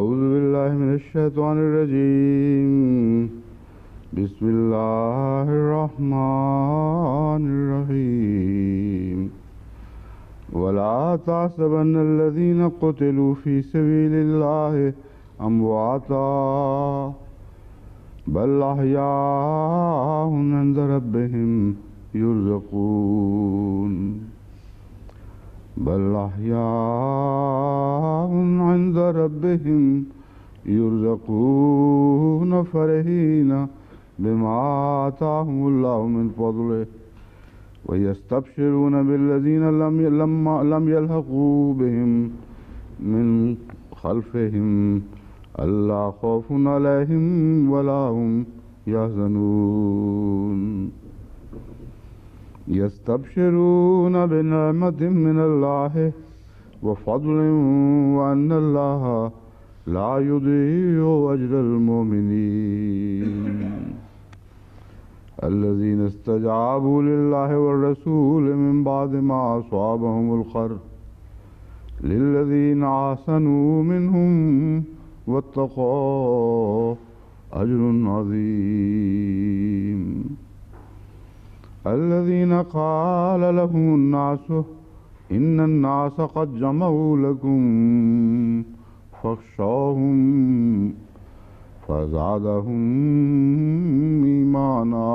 أعوذ بالله من الشيطان الرجيم بسم الله الرحمن الرحيم ولا تحسبن الذين قتلوا في سبيل الله أمواتا بل أحياء عند ربهم يرزقون بل أحياء عند ربهم يرزقون فرحين بما آتاهم الله من فضله ويستبشرون بالذين لم يلحقوا بهم من خلفهم ألا خوف عليهم ولا هم يحزنون يستبشرون بنعمة من الله وفضل وأن الله لا يضيع أجر المؤمنين الذين استجابوا لله والرسول من بعد ما أصابهم القرح للذين أحسنوا منهم واتقوا أجر عظيم الذين قال لهم الناس إن الناس قد جمعوا لكم فاخشوهم فزادهم إيمانا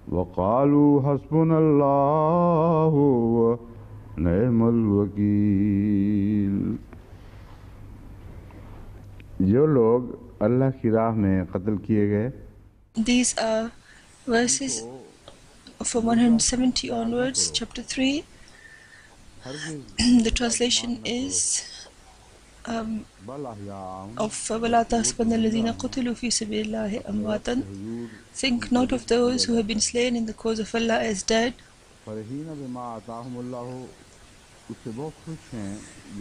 وقالوا حسبنا الله ونعم الوكيل जो लोग अल्लाह की राह में कत्ल किए गए These are verses from 170 onwards, chapter 3. The translation is of وَلَا تَحْسَبَنَّ الَّذِينَ قُتِلُوا فِي سَبِيلِ اللَّهِ أَمْوَاتًا. Think not of those who have been slain in the cause of Allah as dead.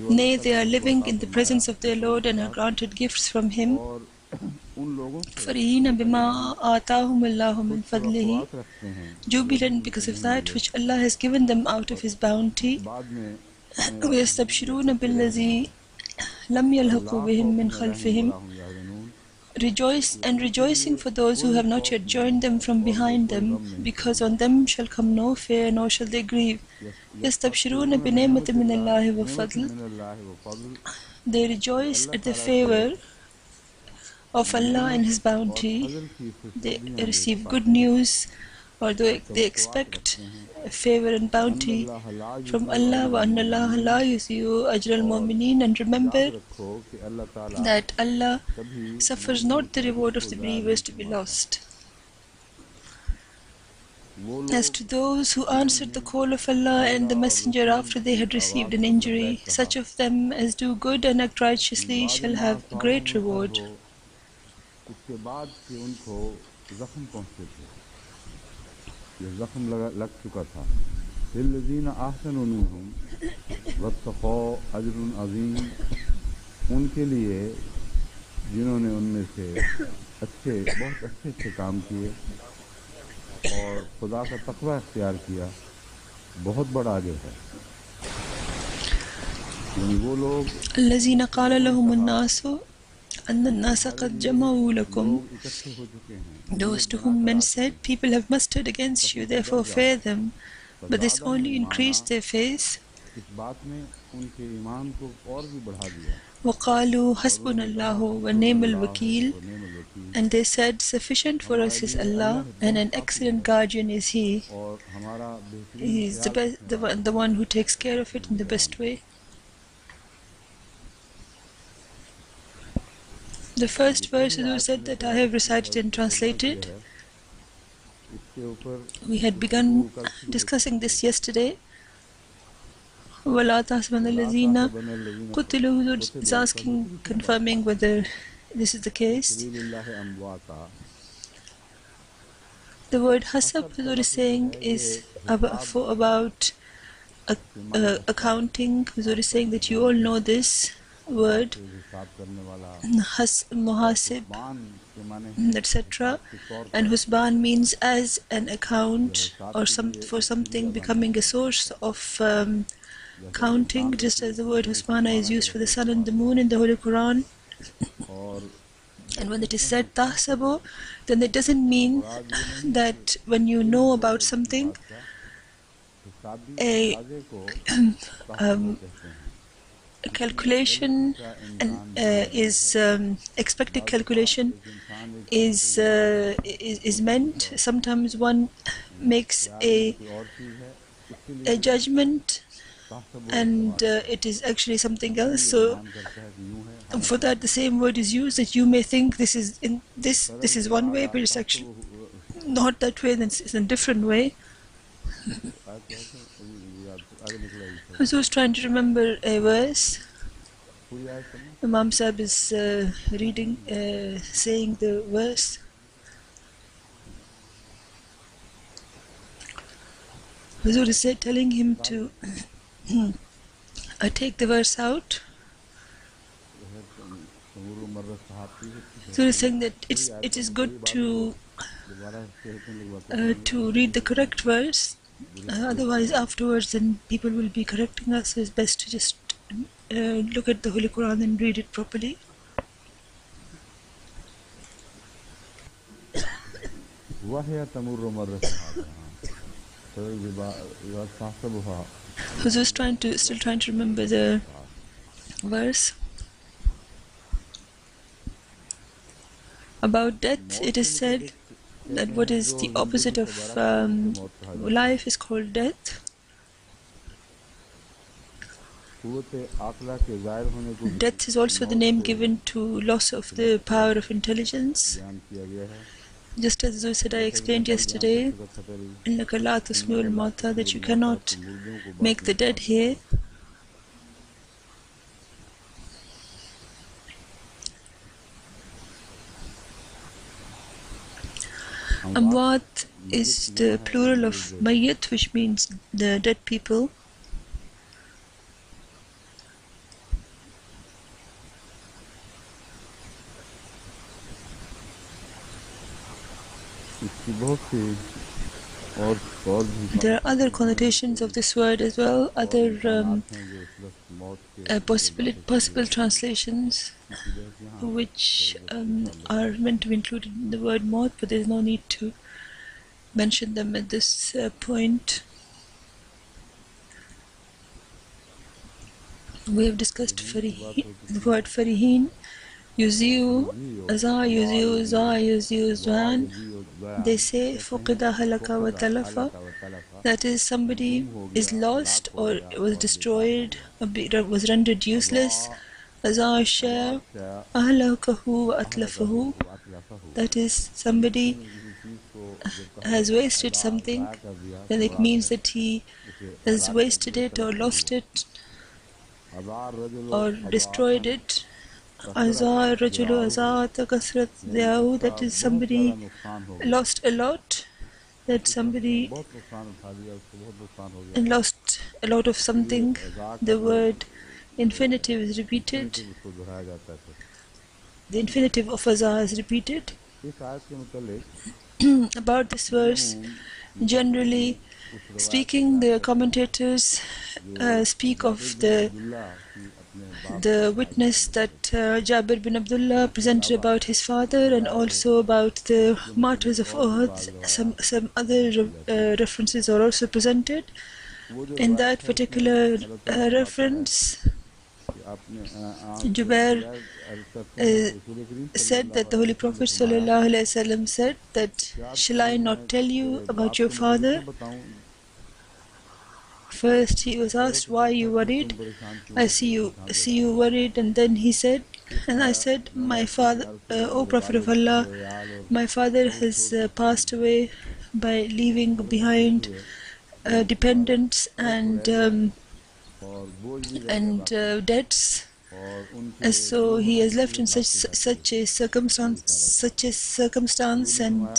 Nay, they are living in the presence of their Lord and are granted gifts from Him. فَرِحِينَ بِمَا آتَاهُمُ اللَّهُ مِنْ فَضْلِهِ, jubilant because of that which Allah has given them out of His bounty. وَيَسْتَبْشِرُونَ بِالَّذِي لَمْ يَلْحَقُوا بِهِمْ مِنْ خَلْفِهِمْ, rejoicing for those who have not yet joined them from behind them, because on them shall come no fear, nor shall they grieve. يَسْتَبْشِرُونَ بِنِعْمَةٍ مِنَ اللَّهِ وَفَضْلٍ, they rejoice at the favor of Allah and His bounty. They receive good news, or they expect favor and bounty from Allah. وَأَنَّ اللَّهَ لَا يُضِيعُ أَجْرَ الْمُؤْمِنِينَ, and remember that Allah suffers not the reward of the believers to be lost. As to those who answered the call of Allah and the Messenger after they had received an injury, such of them as do good and act righteously shall have a great reward. उसके बाद कि उनको ज़ख्म पहुँचे थे, ये ज़ख्म लग चुका था। लिल्लज़ीना अहसनु मिनहुम वत्तक़ौ अज्रुन अज़ीम, उनके लिए जिन्होंने उनमें से बहुत अच्छे काम किए और खुदा का तक़वा इख्तियार किया, बहुत बड़ा अजर है। वो लोग الذين قال لهم الناس أن الناس قد جمعوا لكم, those to whom men said, people have mustered against you, therefore fear them, but this only increased their faith. وَقَالُوا حَسْبُنَا اللَّهُ وَنِعْمَ الْوَكِيلُ, and they said, sufficient for us is Allah, and an excellent guardian is He. He is the one who takes care of it in the best way. The first verse who said that I have recited and translated, we had begun discussing this yesterday. وَلَا تَحْسَبَنَّ الَّذِينَ قُتِلُوا is asking, confirming whether this is the case. The word hasab, Huzur is saying, is about accounting. Huzur is saying that you all know this word, muhasib, etc. And husban means as an account or for something becoming a source of counting, just as the word Husbana is used for the sun and the moon in the Holy Quran. And when it is said tahsabu, then it doesn't mean that when you know about something, a calculation is expected calculation is meant. Sometimes one makes a judgment and it is actually something else. So for that the same word is used, that you may think this is in this is one way, but it's actually not that way, then it's in a different way. I was trying to remember a verse. Imam Sahib is reading, saying the verse. Huzur is telling him to take the verse out. Huzur is saying that it is good to read the correct verse. Otherwise, afterwards, then people will be correcting us. So it's best to just look at the Holy Quran and read it properly. Huzur is still trying to remember the verse. About death, it is said that what is the opposite of life is called death. Death is also the name given to loss of the power of intelligence. Just as Huzur said, I explained yesterday, that you cannot make the dead hear. Amwat is the plural of Mayyat, which means the dead people. There are other connotations of this word as well, other possible translations which are meant to be included in the word maut, but there is no need to mention them at this point. We have discussed the word farihin, yuziu, aza, yuziu, za, yuziu, zwan. They say fuqida halaka wa talafa, that is, somebody is lost or was destroyed, was rendered useless. Aza share ahlakahu wa atlafahu, that is, somebody has wasted something, then it means that he has wasted it or lost it or destroyed it. Aza rajulu azata kasrat ziyahu, that is, somebody lost a lot, that somebody lost a lot of something. The word infinitive is repeated. The infinitive of aza is repeated. About this verse, generally speaking, the commentators speak of the witness that Jabir bin Abdullah presented about his father, and also about the martyrs of Uhud. Some other references are also presented. In that particular reference, Jubair said that the Holy Prophet ﷺ said that, shall I not tell you about your father? First he was asked, why are you worried? I see you worried. And then he said, and I said, my father, O Prophet of Allah, my father has passed away by leaving behind dependents and debts. So he has left in such a circumstance, and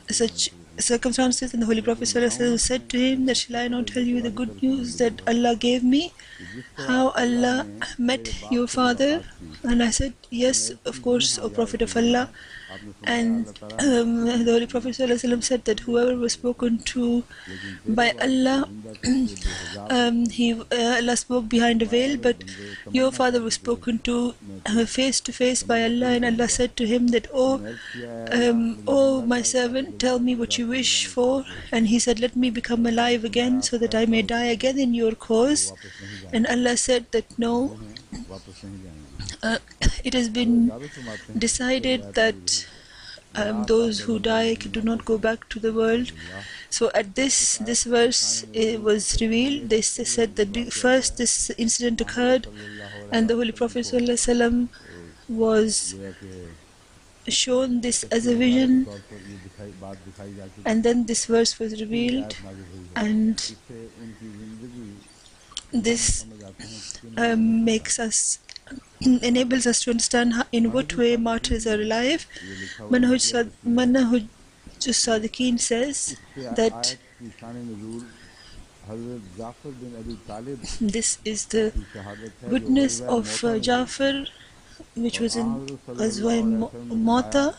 such circumstances, and the Holy Prophet ﷺ said to him that, shall I not tell you the good news that Allah gave me? How Allah met your father? And I said, yes, of course, O Prophet of Allah. And the Holy Prophet ﷺ said that whoever was spoken to by Allah, Allah spoke behind a veil, but your father was spoken to face by Allah, and Allah said to him that, oh my servant, tell me what you wish for. And he said, let me become alive again so that I may die again in your cause. And Allah said that no, it has been decided that those who die do not go back to the world. So at this verse was revealed. They said that first this incident occurred, and the Holy Prophet ﷺ was shown this as a vision, and then this verse was revealed, and this enables us to understand in what way martyrs are alive. Manhaj Sadiqeen says that this is the witness of Jafar, which was in Ghazwa Mota,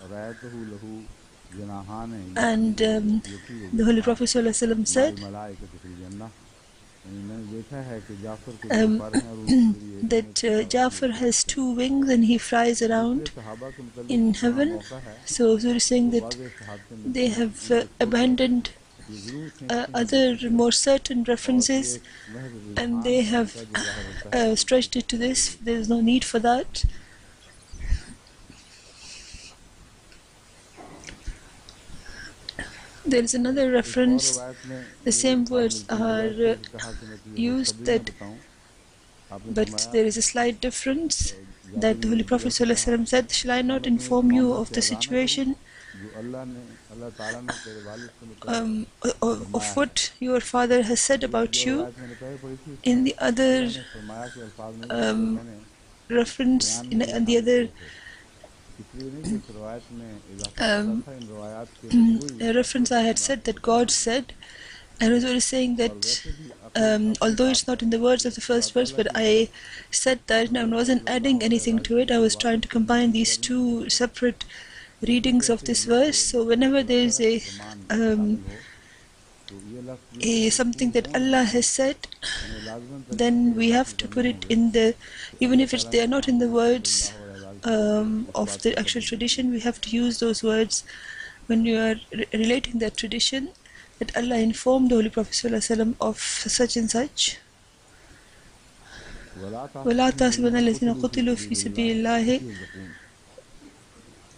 and the Holy Prophet ﷺ said that Jafar has two wings and he flies around in heaven. So we're saying that they have abandoned other more certain references, and they have stretched it to this. There is no need for that. There is another reference, the same words are used, but there is a slight difference, that the Holy Prophet ﷺ said, shall I not inform you of the situation of what your father has said about you? In the other reference, in the other reference, I had said that God said, and I was already saying that although it's not in the words of the first verse, but I said that and I wasn't adding anything to it. I was trying to combine these two separate readings of this verse. So whenever there is something that Allah has said, then we have to put it in the, even if they are not in the words of the actual tradition, we have to use those words when you are relating that tradition, that Allah informed the Holy Prophet ﷺ of such and such.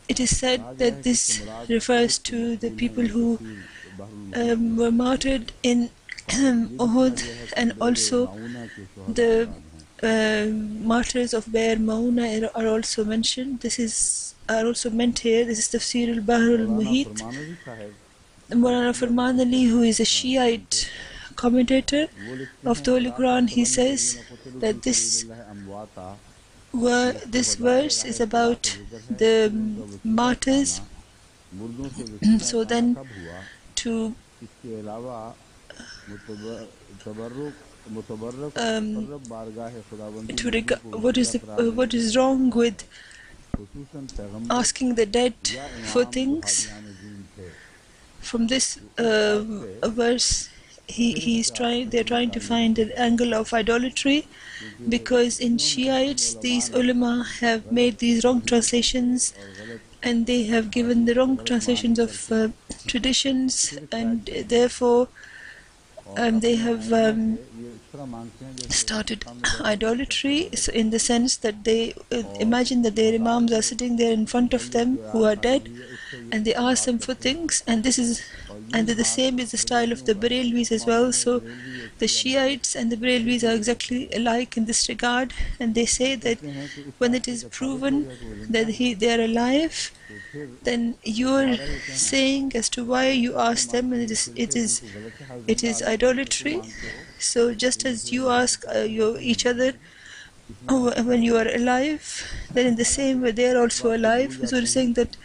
It is said that this refers to the people who were martyred in Uhud, and also the martyrs of Be'er Mauna are also mentioned. This are also meant here. This is Tafsir al-Bahr al-Muhit. Maulana Farman Ali, who is a Shiite commentator of the Holy Quran, he says that this verse is about the martyrs. So then, what is wrong with asking the dead for things? From this verse, they're trying to find an angle of idolatry, because in Shiites these ulama have made these wrong translations, and they have given the wrong translations of traditions, and therefore they have started idolatry, so in the sense that they imagine that their imams are sitting there in front of them who are dead, and they ask them for things, and the same is the style of the Barelvis as well. So the Shiites and the Barelvis are exactly alike in this regard, and they say that when it is proven that they are alive, then you are saying as to why you ask them, and it is idolatry. So just as you ask each other when you are alive, then in the same way they are also alive. So we're saying that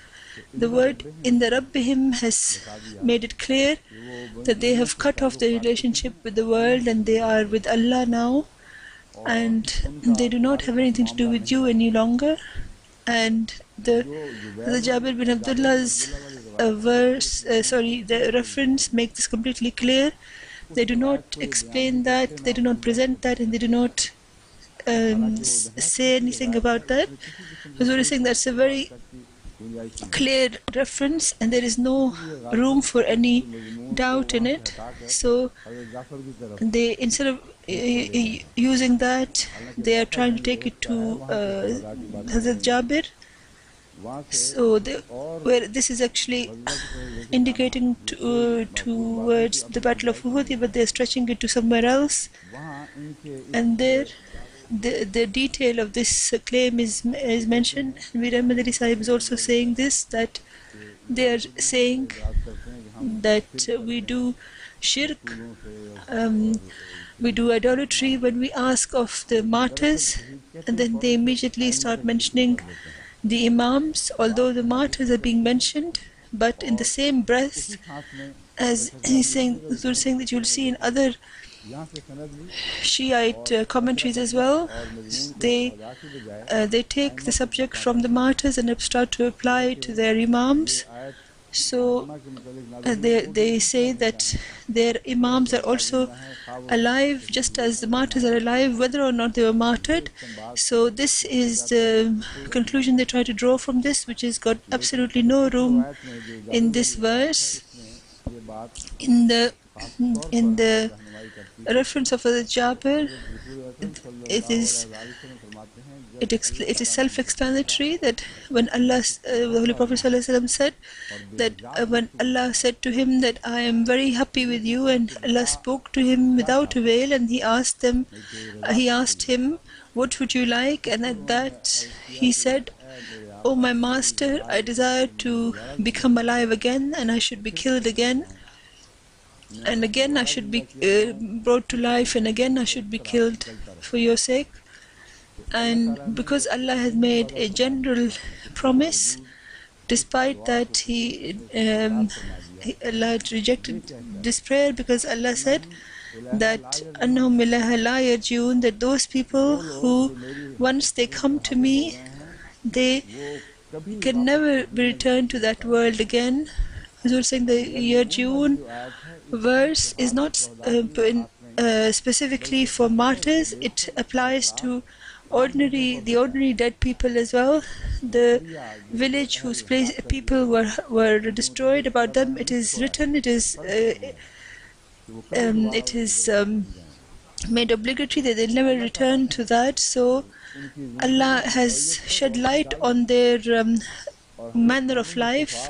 the word in the Rabbihim has made it clear that they have cut off the relationship with the world, and they are with Allah now, and they do not have anything to do with you any longer. And the Jabir bin Abdullah's the reference makes this completely clear. They do not explain that, they do not present that, and they do not say anything about that. Huzur is saying that's a very clear reference and there is no room for any doubt in it. So they, instead of using that, they are trying to take it to Hazrat Jabir. So where this is actually indicating towards the Battle of Uhud, but they're stretching it to somewhere else. And there the detail of this claim is mentioned. Mir Ahmad Ali Sahib is also saying this, that they are saying that we do shirk, we do idolatry when we ask of the martyrs, and then they immediately start mentioning the imams, although the martyrs are being mentioned, but in the same breath as he's saying, that you'll see in other Shiite commentaries as well, they take the subject from the martyrs and start to apply it to their imams. So they say that their imams are also alive just as the martyrs are alive, whether or not they were martyred. So this is the conclusion they try to draw from this, which has got absolutely no room in this verse. In the reference of Jabir, it is self-explanatory that when Allah, the Holy Prophet ﷺ said that when Allah said to him that I am very happy with you, and Allah spoke to him without a veil, and he asked him, what would you like? And at that he said, oh my master, I desire to become alive again, and I should be killed again, and again I should be brought to life, and again I should be killed for your sake. And because Allah has made a general promise, despite that Allah rejected this prayer, because Allah said that annahum ilaha la yarjiun, that those people who once they come to me, they can never be returned to that world again. Huzur saying the yarjiun verse is not specifically for martyrs, it applies to the ordinary dead people as well. The village whose people were destroyed, about them it is written, it is made obligatory that they'll never return to that. So Allah has shed light on their manner of life,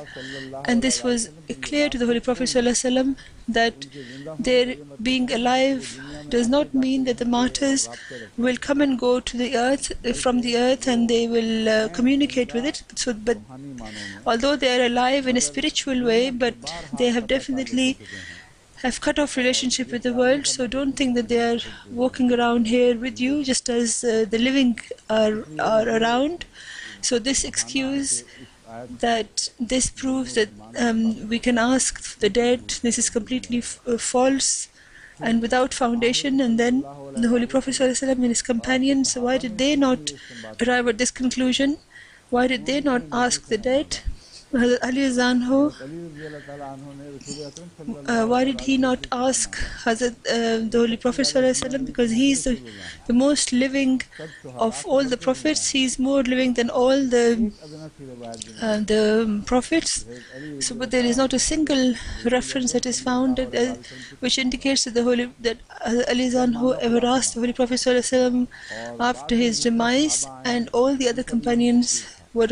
and this was clear to the Holy Prophet ﷺ, that their being alive does not mean that the martyrs will come and go to the earth, from the earth, and they will communicate with it. So, but although they are alive in a spiritual way, but they have definitely cut off relationship with the world. So don't think that they are walking around here with you just as the living are around. So this excuse, that this proves that we can ask the dead, this is completely false and without foundation. And then the Holy Prophet ﷺ and his companions, why did they not arrive at this conclusion? Why did they not ask the dead? Hazrat Ali Zanho, why did he not ask the Holy Prophet ﷺ? Because he is the most living of all the prophets. He is more living than all the prophets. So, but there is not a single reference that is found which indicates that Ali Zanho ever asked the Holy Prophet ﷺ after his demise, and all the other companions were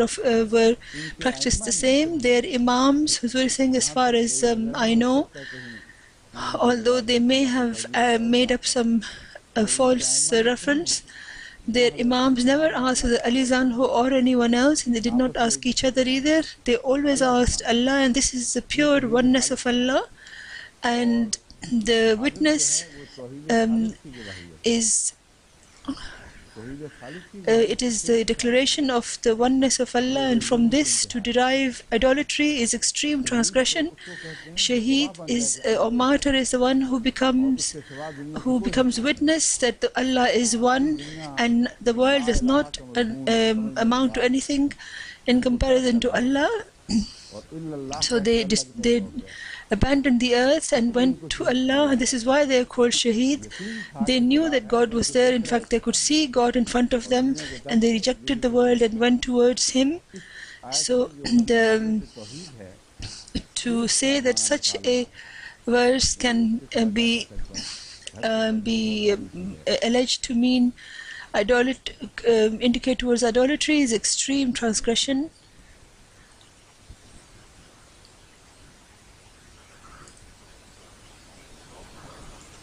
practiced the same. Their imams, Huzur is saying, as far as I know, although they may have made up some false reference, their imams never asked Ali Zanho or anyone else, and they did not ask each other either. They always asked Allah, and this is the pure oneness of Allah. And the witness is It is the declaration of the oneness of Allah, and from this to derive idolatry is extreme transgression. Shaheed is, or martyr, is the one who becomes witness that Allah is one, and the world does not amount to anything in comparison to Allah. So they abandoned the earth and went to Allah. This is why they are called Shaheed. They knew that God was there. In fact, they could see God in front of them, and they rejected the world and went towards Him. So to say that such a verse can be alleged to mean indicate towards idolatry is extreme transgression.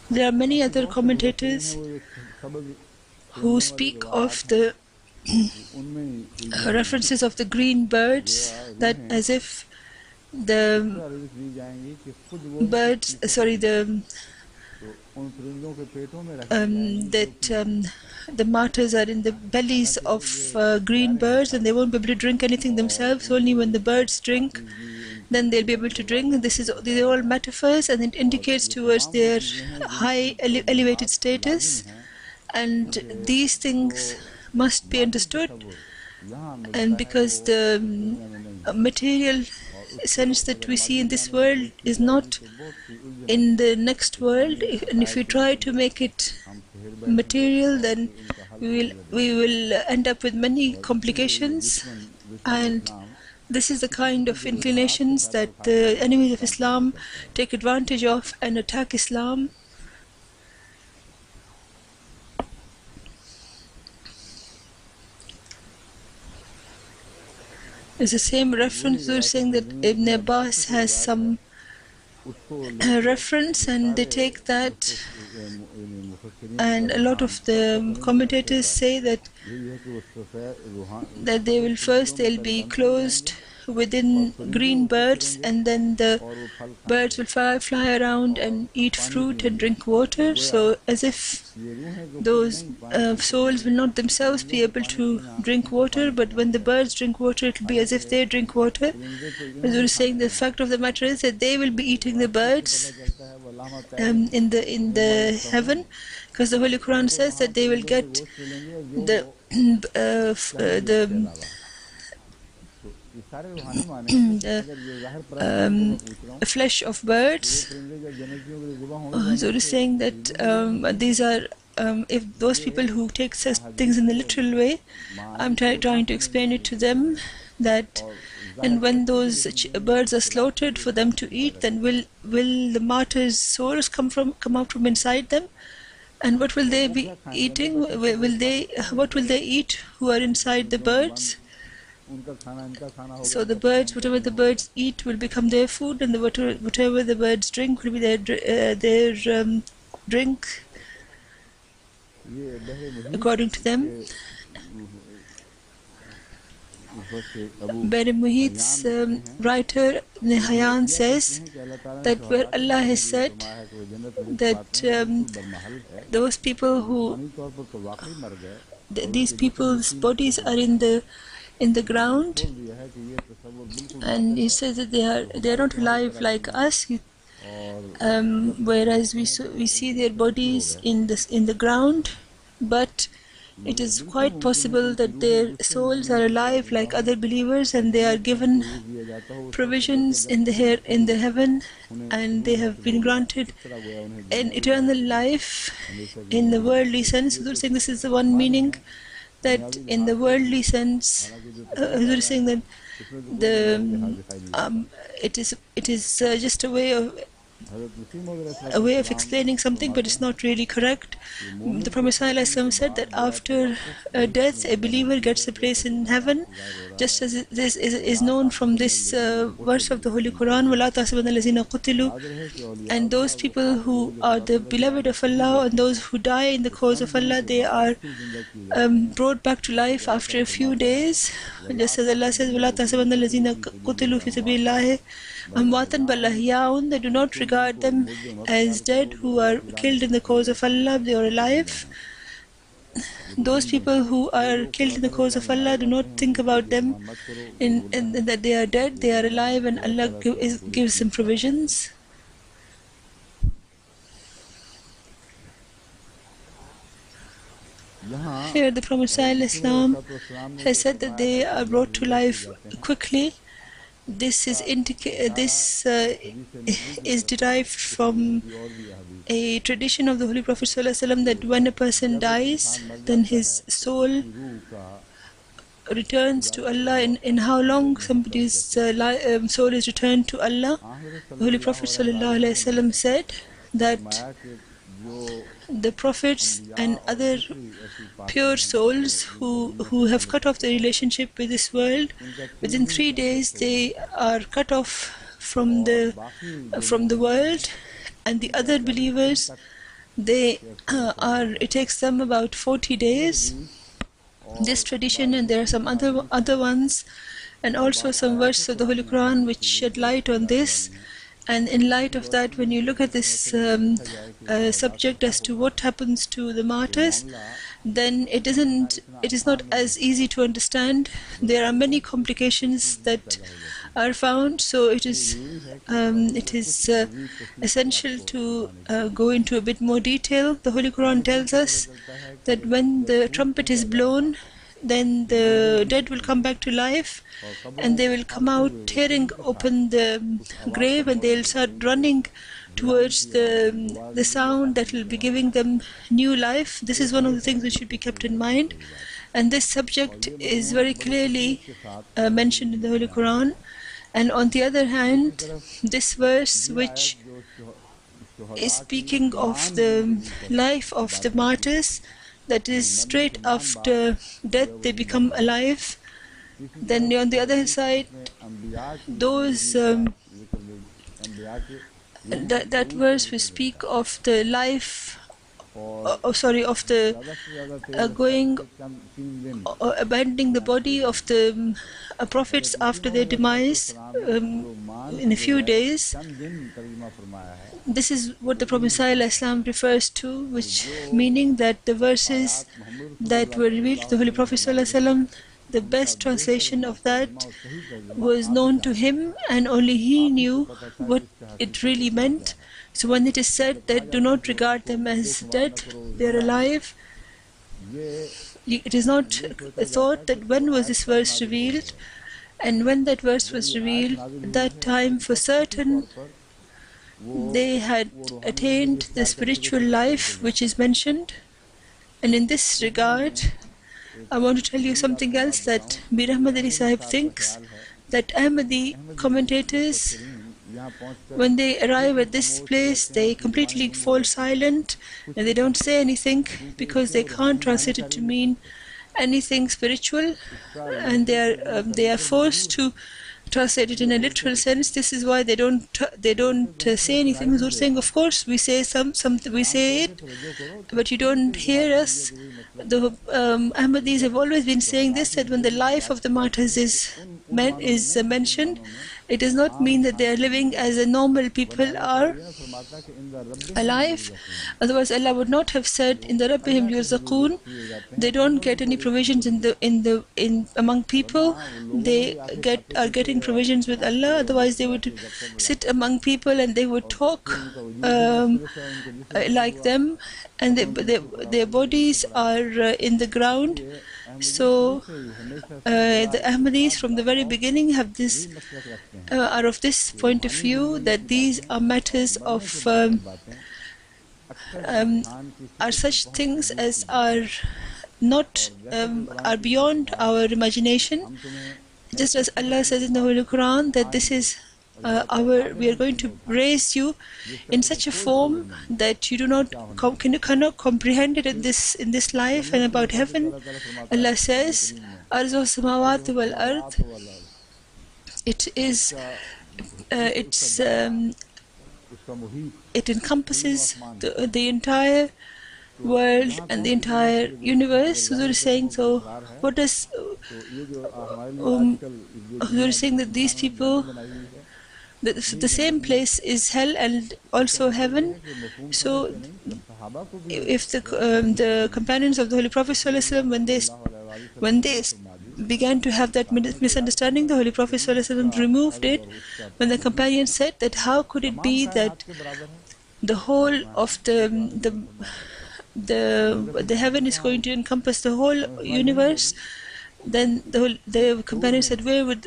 There are many other commentators who speak of the references of the green birds, that as if the birds, the martyrs are in the bellies of green birds, and they won't be able to drink anything themselves. Only when the birds drink, then they'll be able to drink. These are all metaphors, and it indicates towards their high elevated status, and these things must be understood. And because the material sense that we see in this world is not in the next world, and if we try to make it material, then we will end up with many complications. And this is the kind of inclinations that the enemies of Islam take advantage of and attack Islam. It's the same reference. We're saying that Ibn Abbas has some reference, and they take that, and a lot of the commentators say that they'll be closed within green birds, and then the birds will fly around and eat fruit and drink water. So as if those souls will not themselves be able to drink water, but when the birds drink water, it will be as if they drink water. As we were saying, the fact of the matter is that they will be eating the birds in the heaven, because the Holy Quran says that they will get the flesh of birds. So it is saying that these are, if those people who take such things in the literal way, I'm trying to explain it to them that, and when those birds are slaughtered for them to eat, then will the martyrs' souls come out from inside them? And what will they be eating? What will they eat who are inside the birds? So the birds, whatever the birds eat, will become their food, and whatever the birds drink will be their drink, according to them. Bari Muhit's writer Nihayan says that where Allah has said that those people who these people's bodies are in the ground, and he says that they are not alive like us, whereas we see their bodies in the ground, but it is quite possible that their souls are alive like other believers, and they are given provisions in the heaven, and they have been granted an eternal life in the worldly sense. So they're saying this is the one meaning, that in the worldly sense, they're saying that it is just a way of explaining something, but it's not really correct. The Prophet ﷺ said that after death, a believer gets a place in heaven, just as this is known from this verse of the Holy Quran, وَلَا تَحْسَبَنَّ الَّذِينَ قُتِلُوا. And those people who are the beloved of Allah and those who die in the cause of Allah, they are brought back to life after a few days, just as Allah says, وَلَا تَحْسَبَنَّ الَّذِينَ قُتِلُوا فِي سَبِيلِ اللَّهِ أَمْوَاتًا بَلْ أَحْيَاءٌ. They do not regard them as dead who are killed in the cause of Allah, they are alive. those people who are killed in the cause of Allah, do not think about them in that they are dead, they are alive, and Allah gives them provisions. Here the Prophet ﷺ has said that they are brought to life quickly. This is derived from a tradition of the Holy Prophet ﷺ that when a person dies, then his soul returns to Allah. In how long somebody's soul is returned to Allah? The Holy Prophet ﷺ said that the prophets and other pure souls who have cut off their relationship with this world, within 3 days they are cut off from the world, and the other believers, it takes them about 40 days. This tradition, and there are some other ones, and also some verses of the Holy Quran which shed light on this. And in light of that, when you look at this subject as to what happens to the martyrs, then it is not as easy to understand. There are many complications that are found, so it is essential to go into a bit more detail. The Holy Quran tells us that when the trumpet is blown, then the dead will come back to life, and they will come out tearing open the grave, and they'll start running towards the sound that will be giving them new life. This is one of the things which should be kept in mind, and this subject is very clearly mentioned in the Holy Quran. And on the other hand, this verse which is speaking of the life of the martyrs, that is straight after death they become alive. Then on the other side, those that verse will speak of the life, of the abandoning the body of the prophets after their demise in a few days. This is what the Prophet ﷺ refers to, which meaning that the verses that were revealed to the Holy Prophet ﷺ, the best translation of that was known to him, and only he knew what it really meant. So when it is said that do not regard them as dead, they are alive, it is not thought that when was this verse revealed, and when that verse was revealed, at that time for certain they had attained the spiritual life which is mentioned. And in this regard, I want to tell you something else, that Mir Ahmad Ali Sahib thinks that Ahmadi commentators, when they arrive at this place, they completely fall silent and they don't say anything because they can't translate it to mean anything spiritual, and they are forced to translate it in a literal sense. This is why they don't say anything. They're saying, of course, we say we say it, but you don't hear us. The Ahmadis have always been saying this, that when the life of the martyrs is mentioned, it does not mean that they are living as a normal people are alive. Otherwise, Allah would not have said, "In the Rabbihim yurzaqoon." They don't get any provisions among people. They are getting provisions with Allah. Otherwise, they would sit among people and they would talk like them, and their bodies are in the ground. So the Ahmadis from the very beginning have this, are of this point of view, that these are matters of are such things as are not are beyond our imagination. Just as Allah says in the Holy Quran that this is we are going to raise you in such a form that you cannot comprehend it in this life. And about heaven, Allah says, "Arzu samawati wal ard." It encompasses the entire world and the entire universe. Huzur is saying, so what does Huzur is saying that these people the same place is hell and also heaven. So if the companions of the Holy Prophet ﷺ, when they began to have that misunderstanding, the Holy Prophet ﷺ removed it. When the companion said that how could it be that the whole of the heaven is going to encompass the whole universe, then the companion said, where would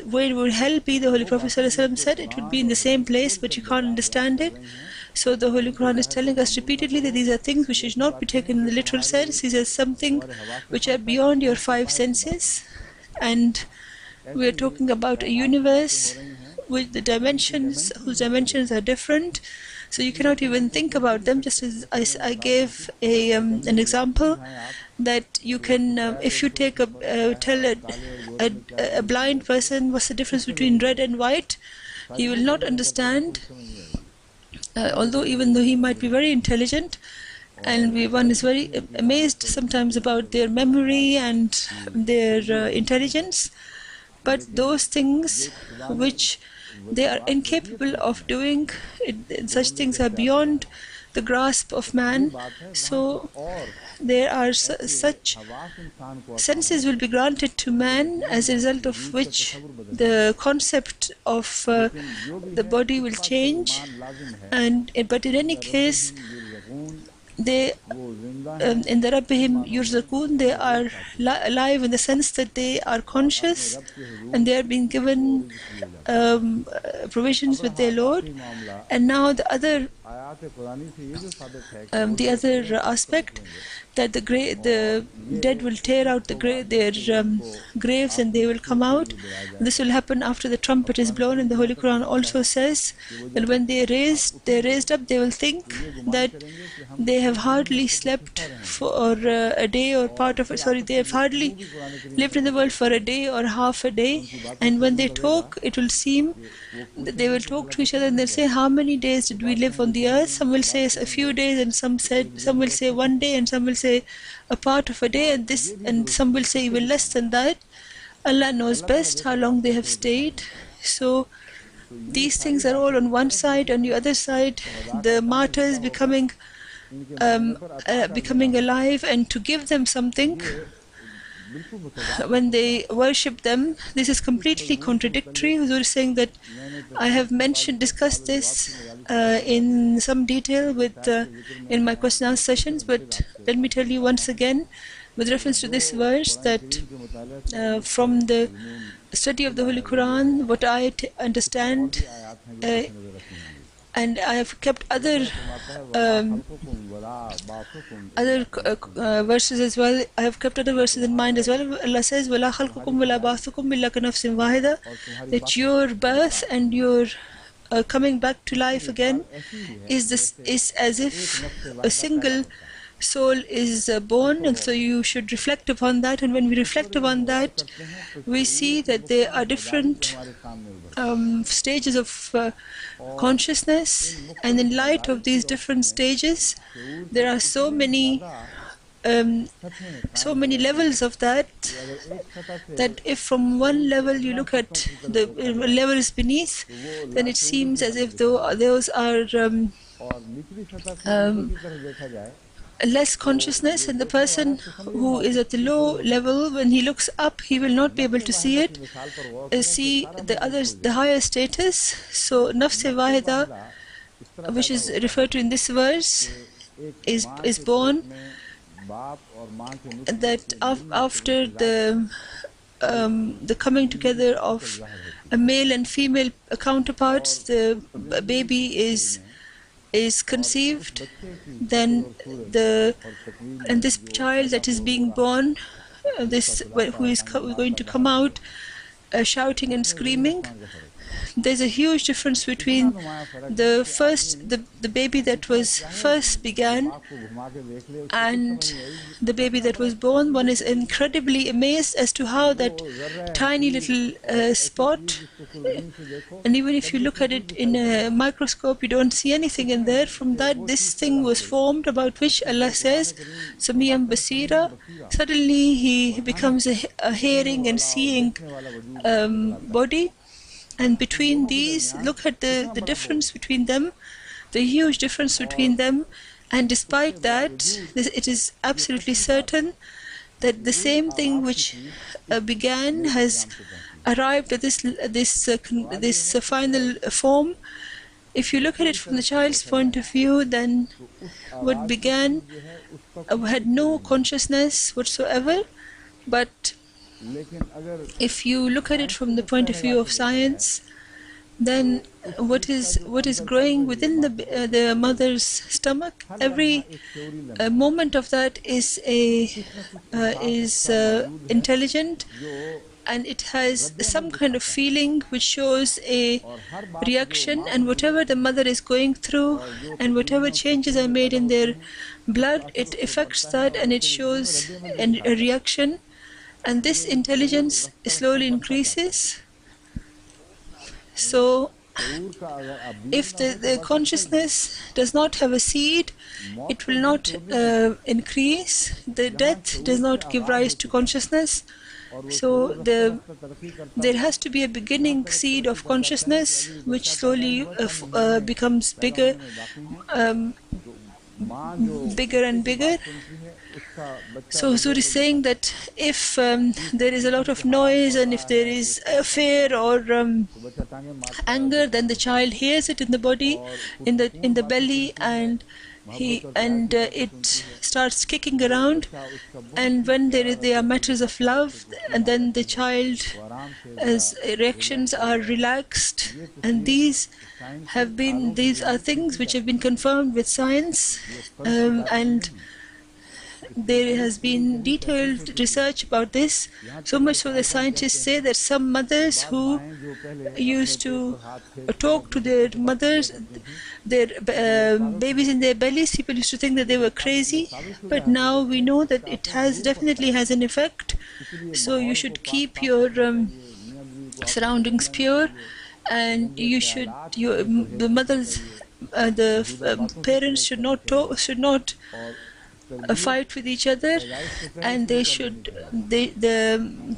hell be? The Holy Prophet ﷺ said it would be in the same place, but you can't understand it. So the Holy Quran is telling us repeatedly that these are things which should not be taken in the literal sense. These are something which are beyond your five senses, and we are talking about a universe with the dimensions, whose dimensions are different. So you cannot even think about them. Just as I gave an example, that you can, if you take tell a blind person what's the difference between red and white, he will not understand. Although even though he might be very intelligent, and one is very amazed sometimes about their memory and their intelligence, but those things which they are incapable of doing, such things are beyond the grasp of man. So there are such senses will be granted to man, as a result of which the concept of the body will change. But in any case, they in the Rabbihim Yurzakun, they are alive in the sense that they are conscious and they are being given provisions with their Lord. And now the other aspect, that the dead will tear out their graves and they will come out. This will happen after the trumpet is blown, and the Holy Quran also says that when they're raised up, they will think that they have hardly slept for a day or part of it. Sorry, they have hardly lived in the world for a day or half a day. And when they talk, it will seem that they will talk to each other and they'll say, how many days did we live on the earth? Some will say a few days, and some will say 1 day, and some will say a part of a day, and some will say even less than that. Allah knows best how long they have stayed. So these things are all on one side. On the other side, the martyrs becoming alive, and to give them something when they worship them, this is completely contradictory. Huzur is saying that I have discussed this in some detail in my question and answer sessions, but let me tell you once again, with reference to this verse, that from the study of the Holy Quran, what I understand, and I have kept other verses as well. I have kept other verses in mind as well. Allah says, "Wala khalqukum wala ba'thukum illa ka nafsin wahida," that your birth and your coming back to life again is as if a single soul is born, and so you should reflect upon that. And when we reflect upon that, we see that there are different stages of consciousness, and in light of these different stages, there are so many levels of that if from one level you look at the levels beneath, then it seems as if those are less consciousness, and the person who is at the low level, when he looks up, he will not be able to see it, see the higher status. So nafs-e wahida, which is referred to in this verse, is born, that after the coming together of a male and female counterparts, the baby is conceived, then this child that is being born, who is going to come out shouting and screaming, there's a huge difference between the baby that was first began and the baby that was born. One is incredibly amazed as to how that tiny little spot, and even if you look at it in a microscope, you don't see anything in there. From that, this thing was formed, about which Allah says, Samiyam Basira. Suddenly he becomes a hearing and seeing body. And between these, look at the difference between them, the huge difference between them. And despite that, it is absolutely certain that the same thing which began has arrived at this final form. If you look at it from the child's point of view, then what began had no consciousness whatsoever. But if you look at it from the point of view of science, then what is growing within the mother's stomach, every moment of that is intelligent, and it has some kind of feeling which shows a reaction, and whatever the mother is going through and whatever changes are made in their blood, it affects that and it shows a reaction, and this intelligence slowly increases. So if the consciousness does not have a seed, it will not increase. The death does not give rise to consciousness. So there has to be a beginning seed of consciousness which slowly becomes bigger, bigger and bigger. So Huzur is saying that if there is a lot of noise and if there is fear or anger, then the child hears it in the body, in the belly, and it starts kicking around. And when there are matters of love, and then the child's reactions are relaxed. And these are things which have been confirmed with science, and there has been detailed research about this, so much so the scientists say that some mothers who used to talk to their mothers, their babies in their bellies, people used to think that they were crazy, but now we know that it definitely has an effect. So you should keep your surroundings pure, and the mothers, the parents should not fight with each other, and the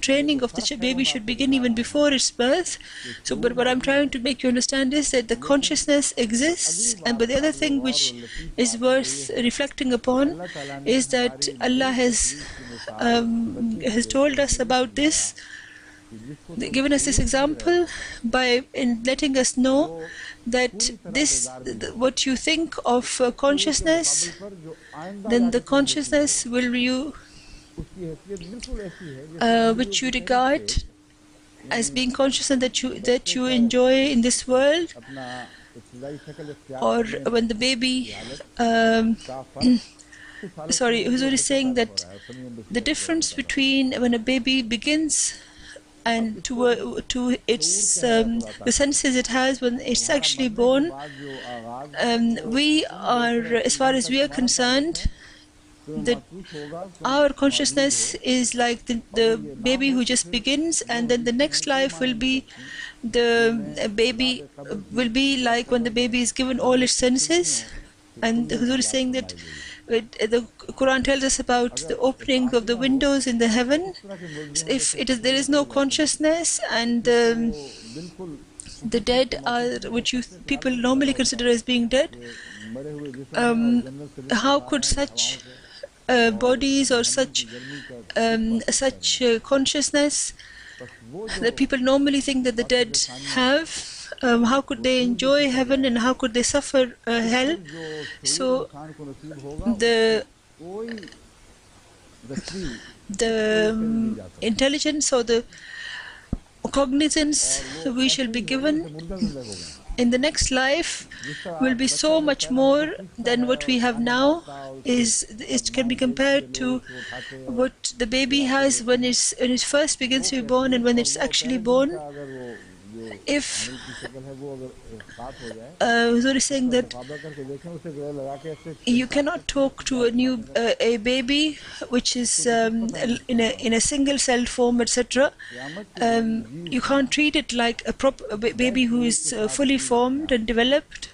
training of the baby should begin even before its birth. So, but what I'm trying to make you understand is that the consciousness exists, but the other thing which is worth reflecting upon is that Allah has told us about this, given us this example in letting us know that what you think of consciousness, then the consciousness which you regard as being consciousness that you enjoy in this world, or when the baby sorry, Huzur is saying that the difference between when a baby begins and to its the senses it has when it's actually born, we are, as far as we are concerned, our consciousness is like the baby who just begins, and then the next life will be the baby will be like when the baby is given all its senses. And Huzur is saying that the Quran tells us about the opening of the windows in the heaven. So if there is no consciousness, and the dead are, which people normally consider as being dead, how could such bodies or such consciousness that people normally think that the dead have, how could they enjoy heaven and how could they suffer hell? So the intelligence or the cognizance we shall be given in the next life will be so much more than what we have now. It can be compared to what the baby has when it first begins to be born and when it's actually born. If Huzur is saying that you cannot talk to a baby which is in a single cell form, etc. You can't treat it like a proper baby who is fully formed and developed.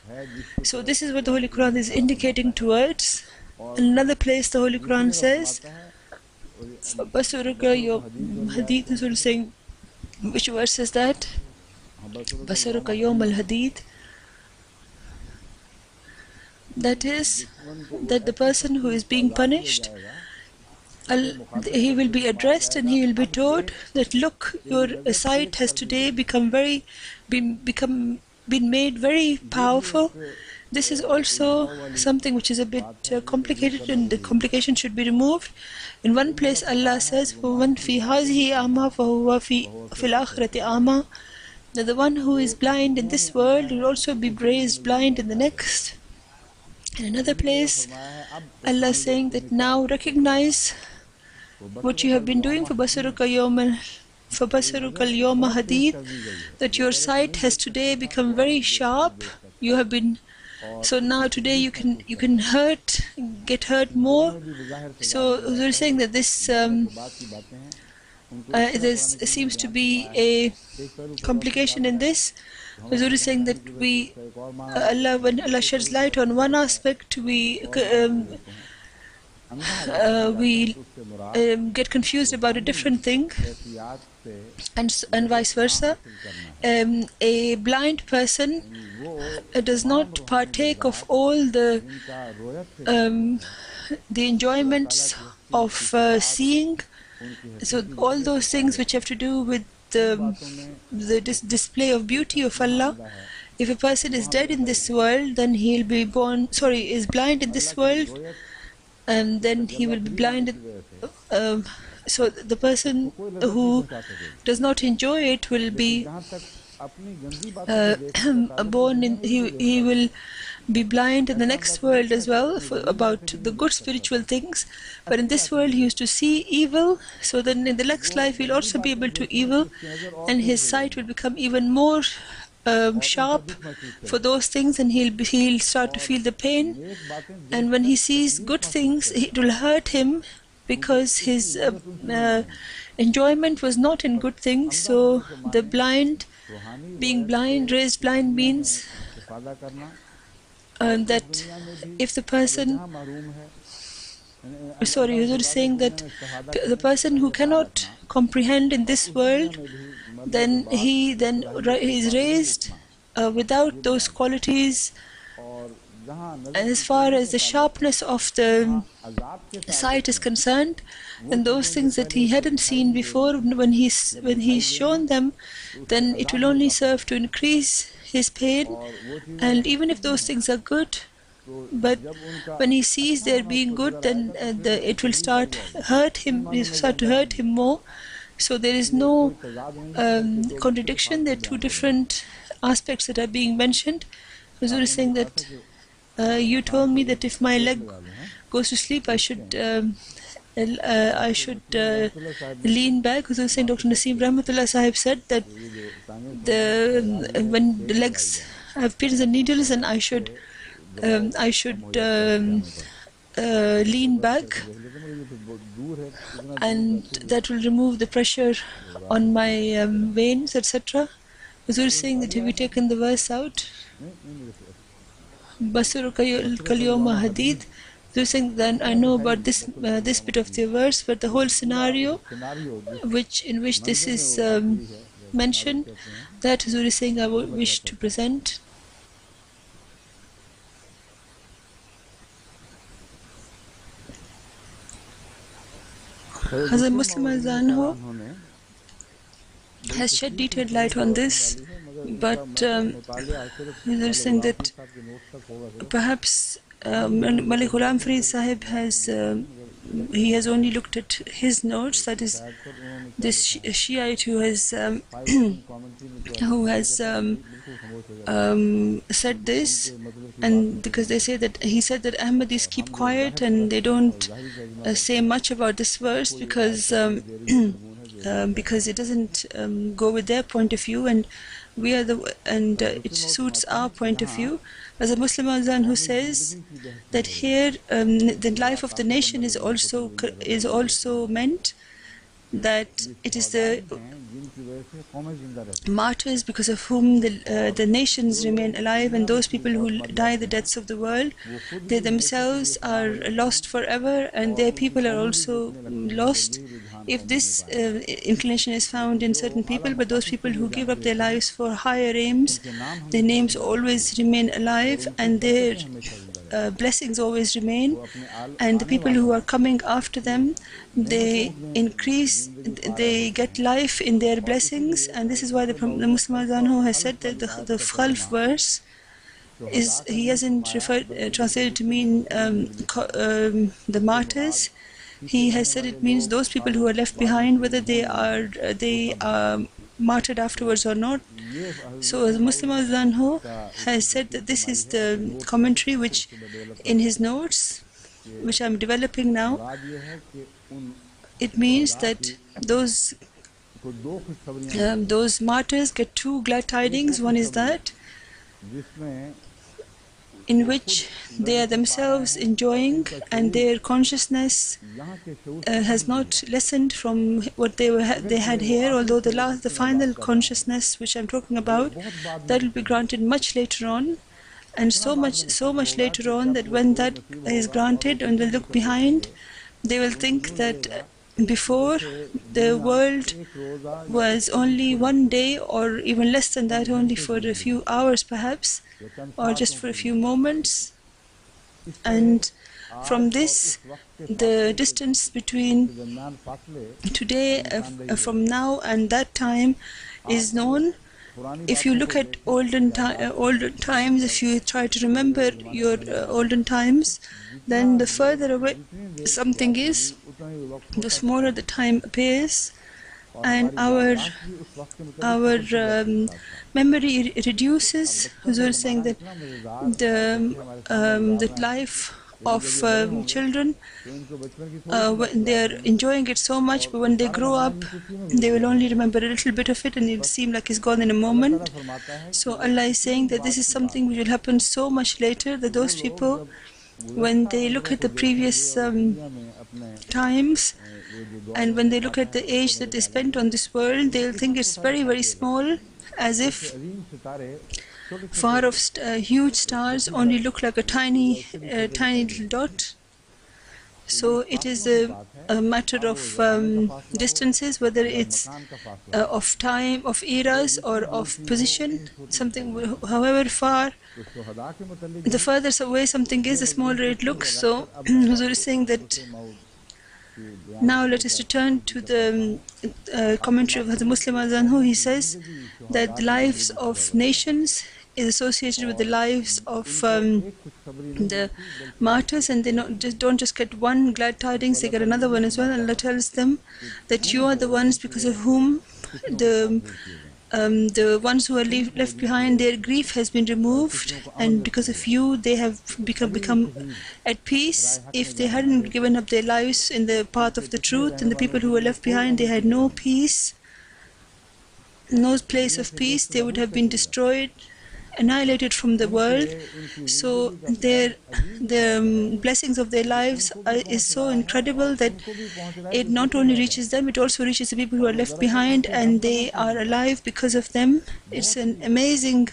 So this is what the Holy Quran is indicating towards. In another place the Holy Quran says, your hadith is saying, which verse is that? Basaruka Yawm al-Hadid, that is, that the person who is being punished, he will be addressed and he will be told that, look, your sight has today been made very powerful. This is also something which is a bit complicated, and the complication should be removed. In one place Allah says, وَمَنْ فِي هَذِهِ أَعْمَى فَهُوَ فِي الْآخِرَةِ أَعْمَى, that the one who is blind in this world will also be raised blind in the next. In another place, Allah is saying that now recognize what you have been doing for Basaruka al-Yawma Hadid, that your sight has today become very sharp. You have been, so now today you can get hurt more. So we're saying that this there seems to be a complication in this. Huzur is saying that when Allah sheds light on one aspect, we get confused about a different thing, and vice versa. A blind person does not partake of all the enjoyments of seeing. So all those things which have to do with the display of beauty of Allah. If a person is dead in this world, then he'll be is blind in this world, and then he will be blind. So the person who does not enjoy it will be born in, he will be blind in the next world as well about the good spiritual things. But in this world he used to see evil, so then in the next life he'll also be able to evil, and his sight will become even more sharp for those things, and he'll start to feel the pain. And when he sees good things, it will hurt him because his enjoyment was not in good things. So the blind, being blind, raised blind, means that if the person, Huzur is saying that the person who cannot comprehend in this world, then he is raised without those qualities. And as far as the sharpness of the sight is concerned, and those things that he hadn't seen before, when he's shown them, then it will only serve to increase his pain. And even if those things are good, but when he sees they're being good, then it will start to hurt him more. So there is no contradiction. There are two different aspects that are being mentioned. Huzur is saying that you told me that if my leg goes to sleep, I should lean back. Huzur is saying, Dr. Naseem Rahmatullah Sahib said that when the legs have pins and needles, and I should lean back, and that will remove the pressure on my veins, etc. Huzur is saying that have you taken the verse out? Basaruka al-Yawma Hadid. Huzur saying then I know about this bit of the verse, but the whole scenario in which this is mentioned, that Huzur is saying I wish to present. Hazrat Muslim Azanho has shed detailed light on this, but they're saying that perhaps Malik Ghulam Fareed Sahib has only looked at his notes, that is this Shiite who has said this, and because they say that he said that Ahmadis keep quiet and they don't say much about this verse because it doesn't go with their point of view, and it suits our point of view. As a Muslim Azan who says that here the life of the nation is also meant, that it is the martyrs because of whom the nations remain alive, and those people who die the deaths of the world, they themselves are lost forever, and their people are also lost. If this inclination is found in certain people, but those people who give up their lives for higher aims, their names always remain alive, and their blessings always remain. And the people who are coming after them, they increase, they get life in their blessings. And this is why the Muslim Azan has said that the Khalf verse is, he hasn't translated to mean the martyrs. He has said it means those people who are left behind, whether they are martyred afterwards or not. So the Muslim Azanho has said that this is the commentary which in his notes, which I'm developing now, it means that those martyrs get two glad tidings. One is that in which they are themselves enjoying, and their consciousness has not lessened from what they had here, although the final consciousness which I'm talking about, that will be granted much later on, and so much later on that when that is granted and they look behind, they will think that before the world was only one day, or even less than that, only for a few hours perhaps, or just for a few moments. And from this, the distance between today, from now and that time, is known. If you look at olden times, if you try to remember your olden times, then the further away something is, the smaller the time appears, and our memory reduces. Huzur is saying that the life of children, when they are enjoying it so much, but when they grow up, they will only remember a little bit of it, and it will seem like it's gone in a moment. So Allah is saying that this is something which will happen so much later, that those people, when they look at the previous times, and when they look at the age that they spent on this world, they'll think it's very, very small, as if far off huge stars only look like a tiny little dot. So it is a matter of distances, whether it's of time, of eras, or of position. Something, however far, the further away something is, the smaller it looks. So Huzur is saying that now let us return to the commentary of the Muslim Azanhu. He says that the lives of nations is associated with the lives of the martyrs, and they don't just get one glad tidings, they get another one as well. And Allah tells them that you are the ones because of whom the ones who are left behind, their grief has been removed, and because of you they have become at peace. If they hadn't given up their lives in the path of the truth, and the people who were left behind, they had no peace, no place of peace, they would have been destroyed, annihilated from the world. So the blessings of their lives is so incredible that it not only reaches them, it also reaches the people who are left behind, and they are alive because of them. It's an amazing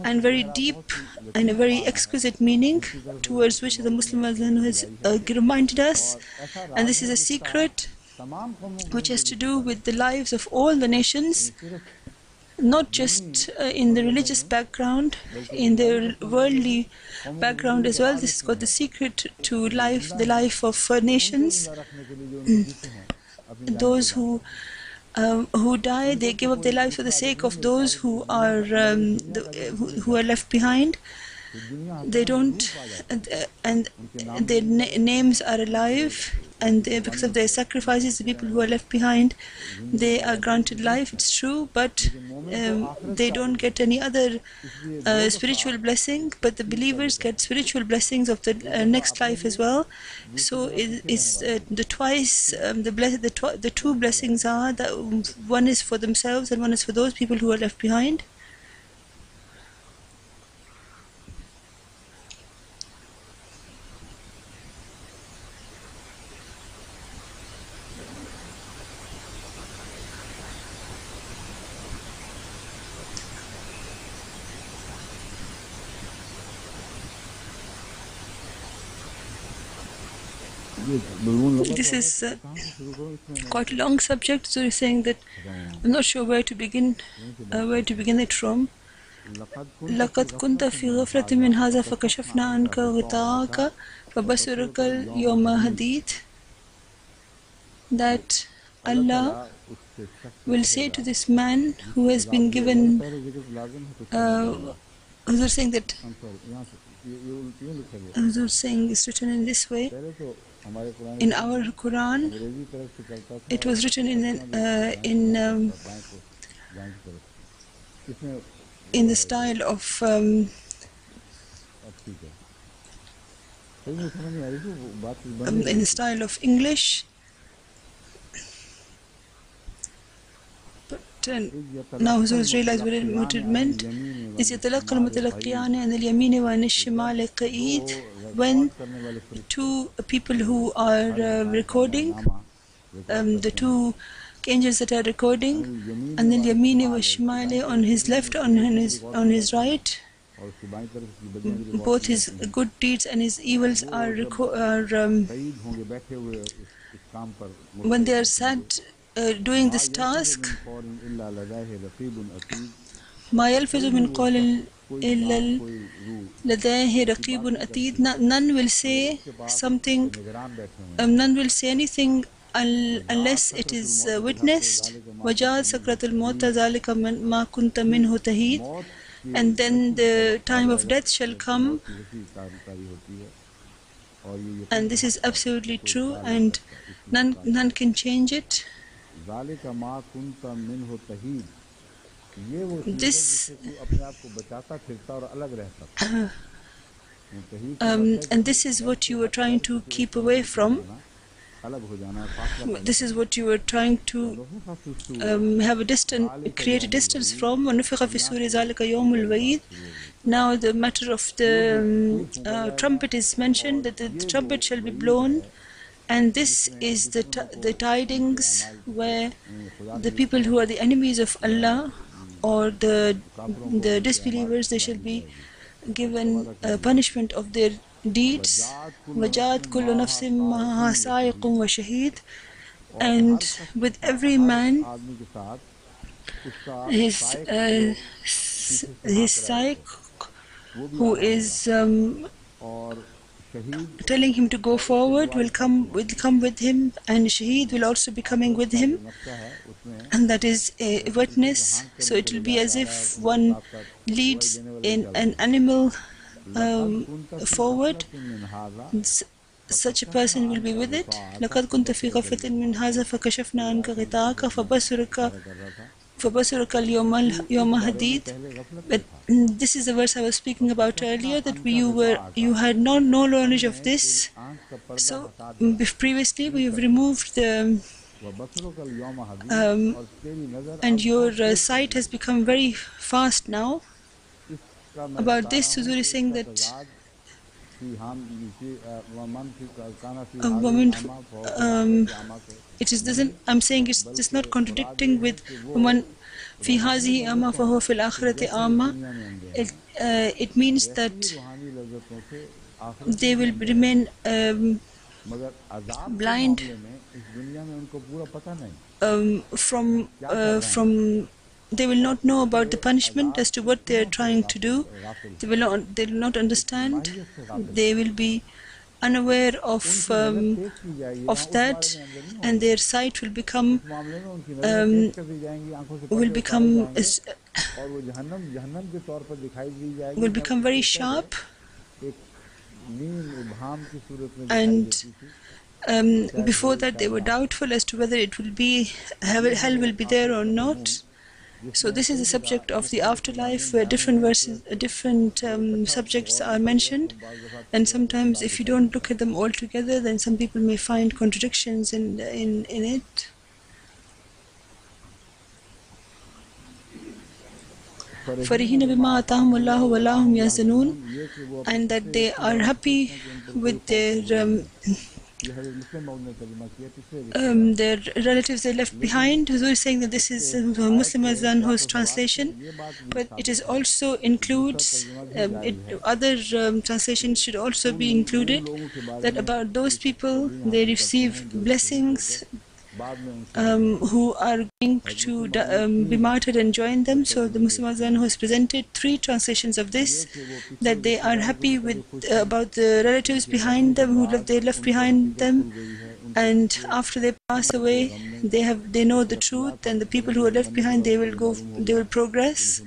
and very deep and a very exquisite meaning towards which the Muslim Azan has reminded us. And this is a secret which has to do with the lives of all the nations, not just in the religious background, in the worldly background as well. This has got the secret to life, the life of nations. Those who die, they give up their lives for the sake of those who are left behind. They don't, and their names are alive, and because of their sacrifices, the people who are left behind, they are granted life, it's true, but they don't get any other spiritual blessing, but the believers get spiritual blessings of the next life as well. So it's the twice, the two blessings are that one is for themselves and one is for those people who are left behind. This is quite a long subject, so he's saying that I'm not sure where to begin it from. لقد كنت في غفلة من هذا فكشفنا عنك غطاءك فبصرك اليوم حديد. That Allah will say to this man who has been given, Huzur saying that, Huzur saying is written in this way. In our Quran, it was written in the style of English. Now Huzur has realized what it meant. Is يتلقى المتلقيان عن اليمين وعن الشمال قعيد. When two people who are recording, the two angels that are recording, عن اليمين والشمال, on his left, on his right, both his good deeds and his evils are when they are sat doing this task, ما يلفظ من قول إلا لديه رقيب أتيد. None will say something, none will say anything unless it is witnessed. وجاءت سكرة الموت ذلك ما كنت منه تهيد. And then the time of death shall come, and this is absolutely true, and none can change it. This and this is what you were trying to keep away from. This is what you were trying to create a distance from. وَنُفِخَ فِي الصُّورِ ذَلِكَ يَوْمُ الْوَعِيدِ. Now the matter of the trumpet is mentioned, that the trumpet shall be blown, and this is the tidings where the people who are the enemies of Allah or the disbelievers, they shall be given punishment of their deeds. وَجَاءَتْ كُلُّ نَفْسٍ مَعَهَا سَائِقٌ وَشَهِيدٌ. And with every man his sa'iq, who is telling him to go forward, will come with him, and shaheed will also be coming with him, and that is a witness. So it will be as if one leads in an animal forward. Such a person will be with it. لَقَدْ كُنْتَ فِي غَفْلَةٍ مِنْ هَذَا فَكَشَفْنَا عَنْكَ غِطَاءَكَ فَبَصَرُكَ الْيَوْمَ حَدِيدٌ. But this is the verse I was speaking about earlier, that you had no knowledge of this. So previously we have removed the and your sight has become very fast now. About this, Huzur is saying that I'm saying it's just not contradicting with وَمَنْ فِي هَذِهِ أَعْمَى فَهُوَ فِي الْآخِرَةِ أَعْمَى. It means that they will remain blind from they will not know about the punishment as to what they are trying to do. They will not understand. They will be unaware of that, and their sight will become very sharp. And before that, they were doubtful as to whether it will be hell will be there or not. So this is the subject of the afterlife, where different verses, different subjects are mentioned, and sometimes if you don't look at them all together, then some people may find contradictions in it. فَرِحِينَ بِمَا آتَاهُمُ اللَّهُ وَلَا هُمْ يَحْزَنُونَ. And that they are happy with their their relatives they left behind. Huzur is saying that this is Muslim Azan's translation, but it is also includes other translations should also be included, that about those people they receive blessings who are going to be martyred and join them. So the Muslim Azan has presented three translations of this, that they are happy with about the relatives behind them who they left behind them, and after they pass away they know the truth, and the people who are left behind they will progress,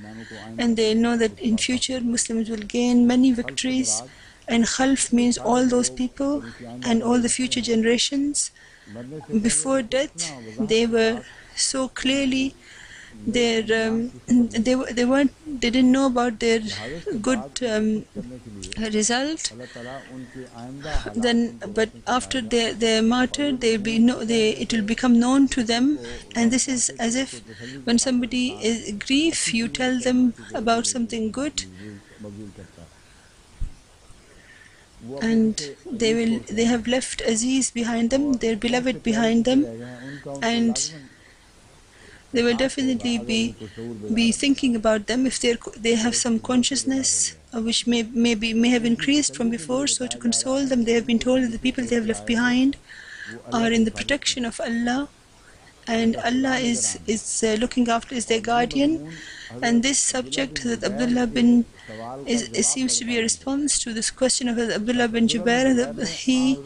and they know that in future Muslims will gain many victories. And khalf means all those people and all the future generations. Before death, they were so clearly they didn't know about their good result. Then, but after they're martyred, it will become known to them, and this is as if when somebody is grief, you tell them about something good. And they have left Aziz behind them, their beloved behind them, and they will definitely be thinking about them if they have some consciousness which may have increased from before. So to console them, they have been told that the people they have left behind are in the protection of Allah, and Allah is looking after, is their guardian. And this subject that Abdullah bin it seems to be a response to this question of Abdullah bin Jubair. He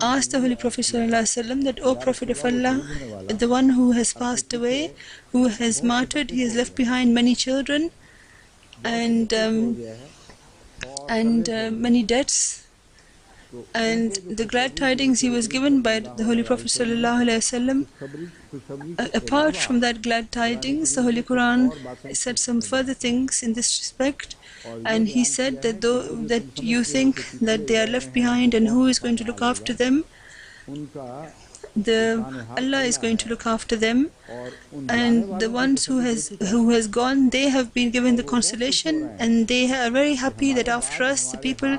asked the Holy Prophet ﷺ that, O Prophet of Allah, the one who has passed away, who has martyred, he has left behind many children and many debts. And the glad tidings he was given by the Holy Prophet ﷺ, apart from that glad tidings, the Holy Quran said some further things in this respect. And he said that that you think that they are left behind and who is going to look after them? Allah is going to look after them, and the ones who has gone, they have been given the consolation, and they are very happy that after us, the people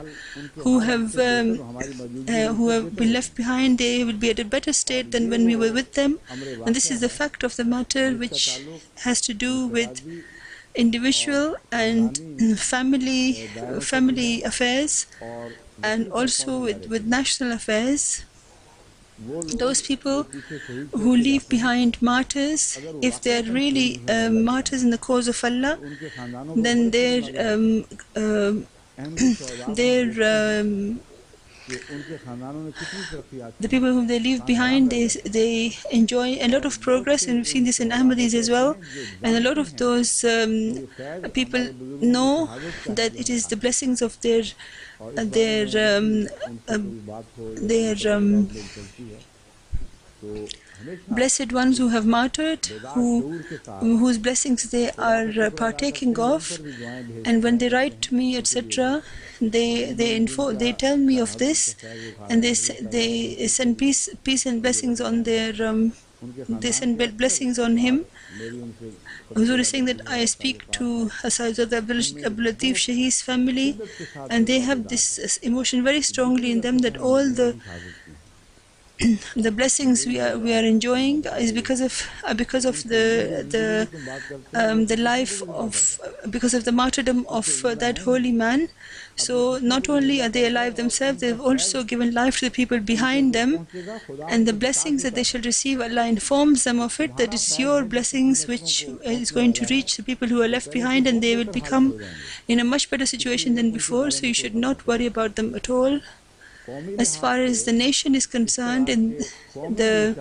who have been left behind, they will be at a better state than when we were with them. And this is the fact of the matter which has to do with individual and family affairs, and also with national affairs. Those people who leave behind martyrs, if they are really martyrs in the cause of Allah, then the people whom they leave behind, they enjoy a lot of progress, and we've seen this in Ahmadiyyas as well. And a lot of those people know that it is the blessings of their blessed ones who have martyred, whose blessings they are partaking of. And when they write to me, etc., they tell me of this, and they send peace and blessings on their they send blessings on him. Huzur is saying that I speak to Sayyid Abdul Latif Shahi's family, and they have this emotion very strongly in them that all the blessings we are enjoying is because of the life of, because of the martyrdom of that holy man. So not only are they alive themselves, they have also given life to the people behind them, and the blessings that they shall receive, Allah informs them of it, that it's your blessings which is going to reach the people who are left behind, and they will become in a much better situation than before. So you should not worry about them at all. As far as the nation is concerned, and the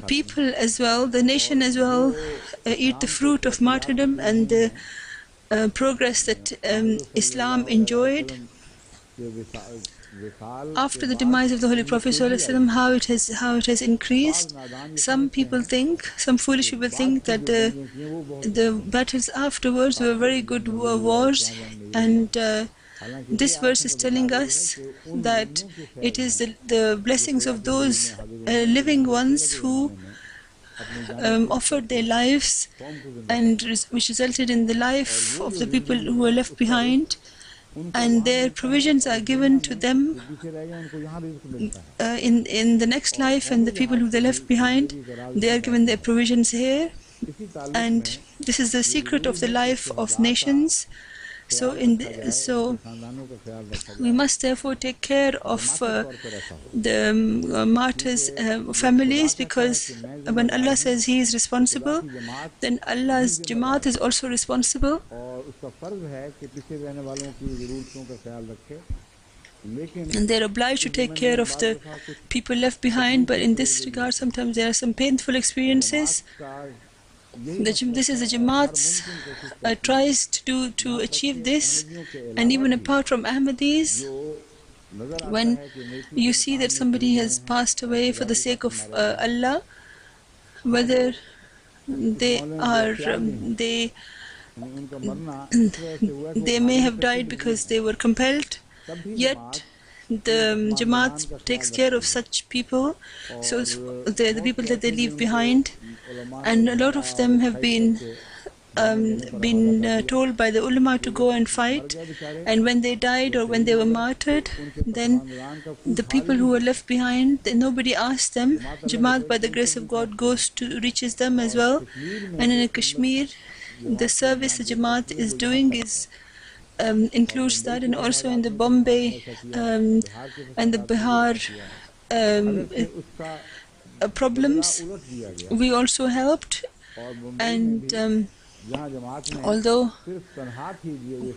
people as well, the nation as well eat the fruit of martyrdom and the progress that Islam enjoyed. After the demise of the Holy Prophet ﷺ, how it has increased. Some foolish people think that the battles afterwards were very good wars, and this verse is telling us that it is the blessings of those living ones who offered their lives, and which resulted in the life of the people who were left behind. and their provisions are given to them in the next life, and the people who they left behind, they are given their provisions here. And this is the secret of the life of nations. So we must therefore take care of the martyrs' families, because when Allah says He is responsible, then Allah's Jamaat is also responsible. And they're obliged to take care of the people left behind. But in this regard, sometimes there are some painful experiences. This is the Jamaat's tries to achieve this. And even apart from Ahmadis, when you see that somebody has passed away for the sake of Allah, whether they may have died because they were compelled, yet the Jamaat takes care of such people, so the people that they leave behind. And a lot of them have been told by the ulama to go and fight, and when they died or when they were martyred, then the people who were left behind, nobody asked them. Jamaat, by the grace of God, reaches them as well. And in Kashmir, the service the Jamaat is doing includes that, and also in the Bombay and the Bihar problems, we also helped. And although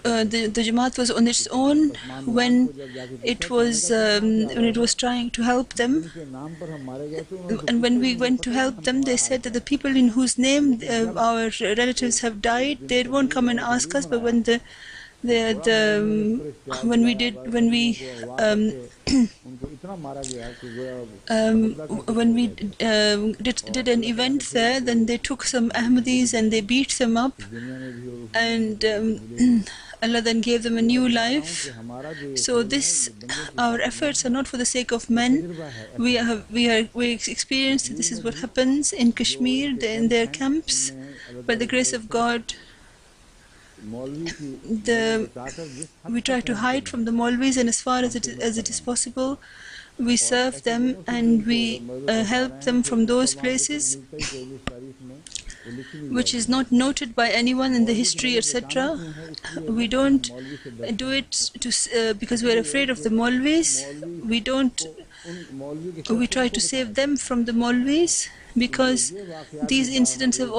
the Jamaat was on its own when it was trying to help them, and when we went to help them, they said that the people in whose name our relatives have died, they won't come and ask us. But when we did an event there, then they took some Ahmadis and they beat them up, and Allah then gave them a new life. So our efforts are not for the sake of men. We experienced that this is what happens in Kashmir, in their camps. By the grace of God, we try to hide from the Maulvis, and as far as it is possible, we serve them and we help them from those places which is not noted by anyone in the history, etc. We don't do it because we are afraid of the Maulvis. We try to save them from the Maulvis, because these incidents have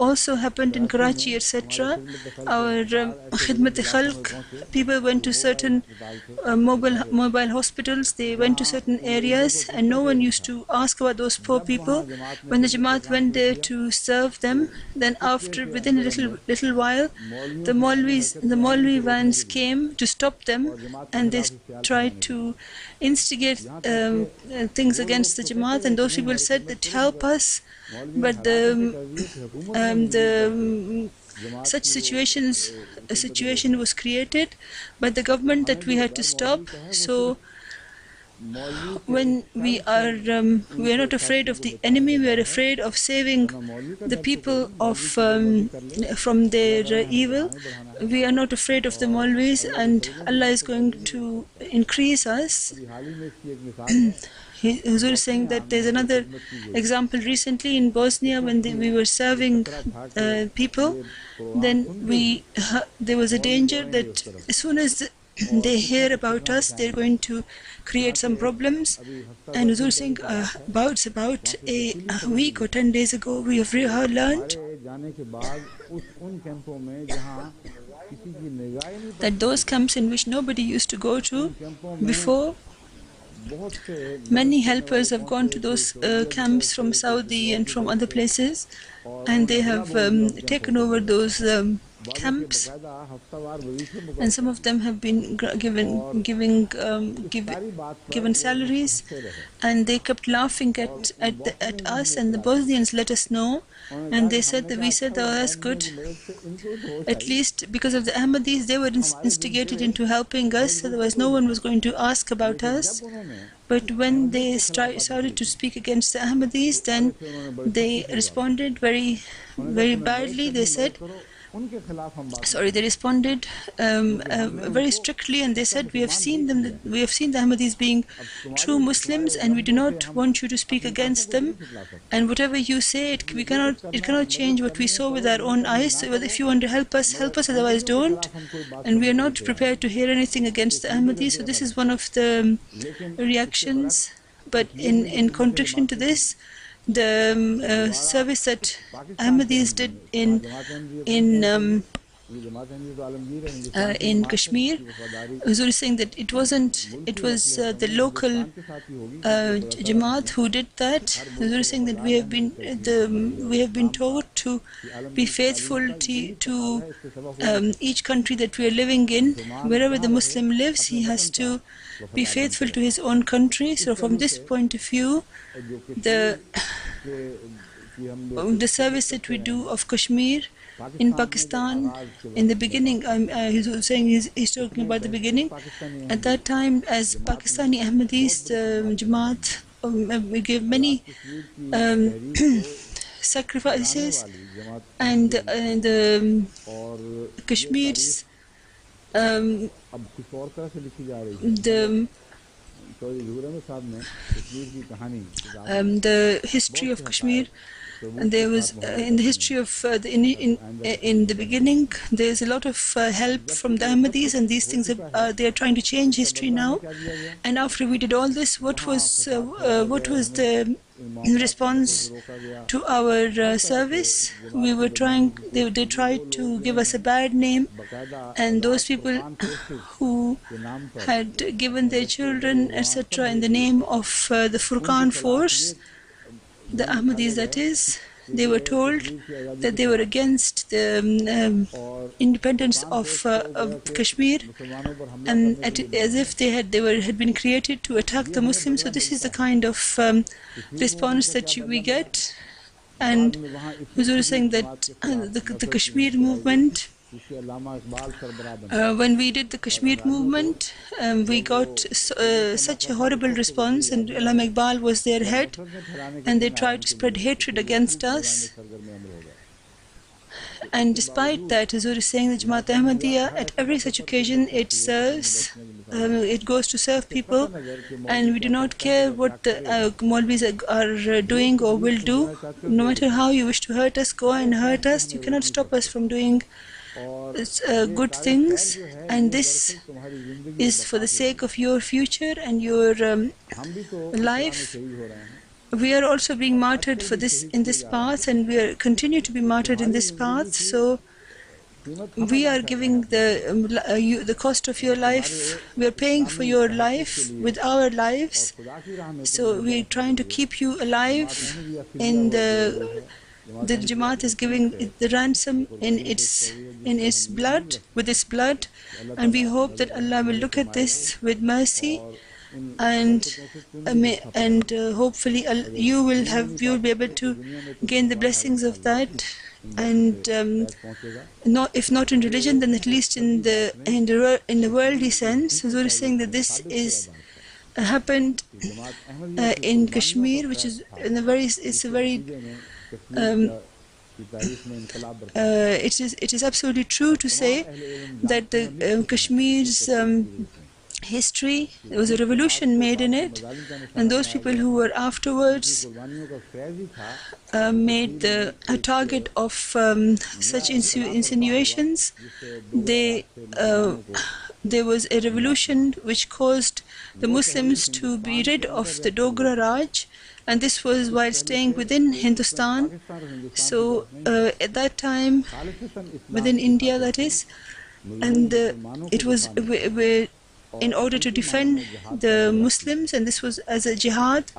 also happened in Karachi, etc. Our Khidmat-e-Khalq people went to certain mobile hospitals, they went to certain areas, and no one used to ask about those poor people. When the Jamaat went there to serve them, then within a little while, the Maulvi vans came to stop them, and they tried to instigate things against the Jamaat, and those people said that help us. But such a situation was created by the government that we had to stop. So when we are not afraid of the enemy, we are afraid of saving the people from their evil. We are not afraid of the Maulvis, and Allah is going to increase us. Huzur is saying that there's another example recently in Bosnia when we were serving people. Then there was a danger that as soon as they hear about us, they're going to create some problems. And Huzur is saying about a week or 10 days ago, we have learned that those camps in which nobody used to go to before, many helpers have gone to those camps from Saudi and from other places, and they have taken over those camps, and some of them have been given salaries, and they kept laughing at us, and the Bosnians let us know, and they said that we said, oh, that's good. At least because of the Ahmadis, they were instigated into helping us, otherwise no one was going to ask about us. But when they started to speak against the Ahmadis, then they responded very, very badly. They said Sorry, they responded very strictly, and they said, we have seen them, we have seen the Ahmadis being true Muslims, and we do not want you to speak against them. And whatever you say, it cannot change what we saw with our own eyes. So if you want to help us, otherwise don't. And we are not prepared to hear anything against the Ahmadis. So this is one of the reactions. But in contradiction to this, the service that Ahmadis did in Kashmir, Huzur is saying that it was the local Jamaat who did that. Huzur is saying that we have been told to be faithful to each country that we are living in. Wherever the Muslim lives, he has to be faithful to his own country. So from this point of view, the service that we do of Kashmir in Pakistan, in the beginning, he's saying he's talking about the beginning. At that time, as Pakistani Ahmadis, the Jamaat, we gave many sacrifices, and the Kashmir's the history of Kashmir. And there was in the history of in the beginning, there's a lot of help from the Ahmadis, and these things they are trying to change history now. And after we did all this, what was the response to our service? We were trying. They tried to give us a bad name, and those people who had given their children, etc., in the name of the Furqan force, the Ahmadis, that is, they were told that they were against the independence of Kashmir, and as if they had been created to attack the Muslims. So this is the kind of response that we get. And Huzur is saying that the Kashmir movement, when we did the Kashmir movement, we got such a horrible response, and Allama Iqbal was their head, and they tried to spread hatred against us. And despite that, Huzur is saying that Jamaat Ahmadiyya, at every such occasion, it serves, it goes to serve people, and we do not care what the Maulvis are doing or will do. No matter how you wish to hurt us, go and hurt us. You cannot stop us from doing good things, and this is for the sake of your future and your life. We are also being martyred for this in this path, and we continue to be martyred in this path. So we are giving the cost of your life. We are paying for your life with our lives. So we are trying to keep you alive in the Jamaat is giving the ransom in its blood, with its blood, and we hope that Allah will look at this with mercy, and hopefully you will be able to gain the blessings of that, and if not in religion, then at least in the worldly sense. Huzur is saying that this is happened in Kashmir, which is it is absolutely true to say that the Kashmir's history, there was a revolution made in it, and those people who were afterwards made a target of such insinuations. There was a revolution which caused the Muslims to be rid of the Dogra Raj, and this was while staying within Hindustan. So at that time, within India, that is, and it was in order to defend the Muslims, and this was as a jihad.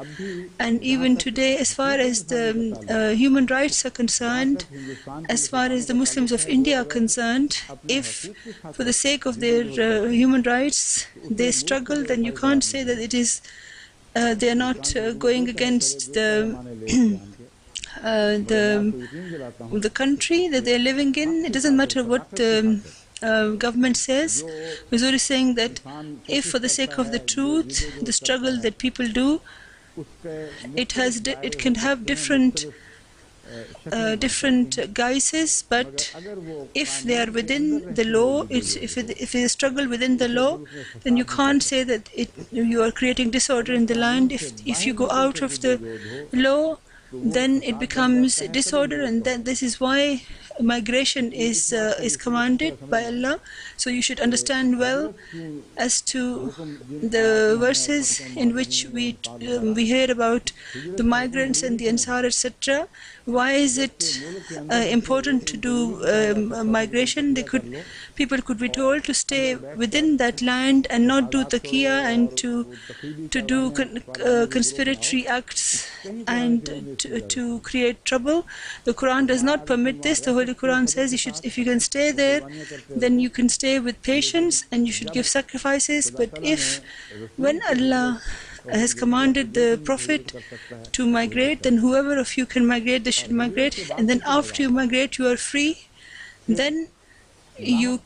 And even today, as far as the human rights are concerned, as far as the Muslims of India are concerned, if for the sake of their human rights they struggle, then you can't say that it is they are not going against the country that they are living in. It doesn't matter what the government says. Huzur is saying that if for the sake of the truth, the struggle that people do, it can have different different guises, but if they are within the law, if it struggle within the law, then you can't say that you are creating disorder in the land. If you go out of the law, then it becomes disorder, and then this is why migration is commanded by Allah. So you should understand well as to the verses in which we hear about the migrants and the Ansar, etc. Why is it important to do migration? People could be told to stay within that land and not do taqiyya and to do conspiratory acts and to create trouble. The Quran does not permit this. The Holy Quran says if you can stay there, then you can stay with patience and you should give sacrifices. But when Allah has commanded the Prophet to migrate, then whoever of you can migrate, they should migrate. And then after you migrate, you are free. Then you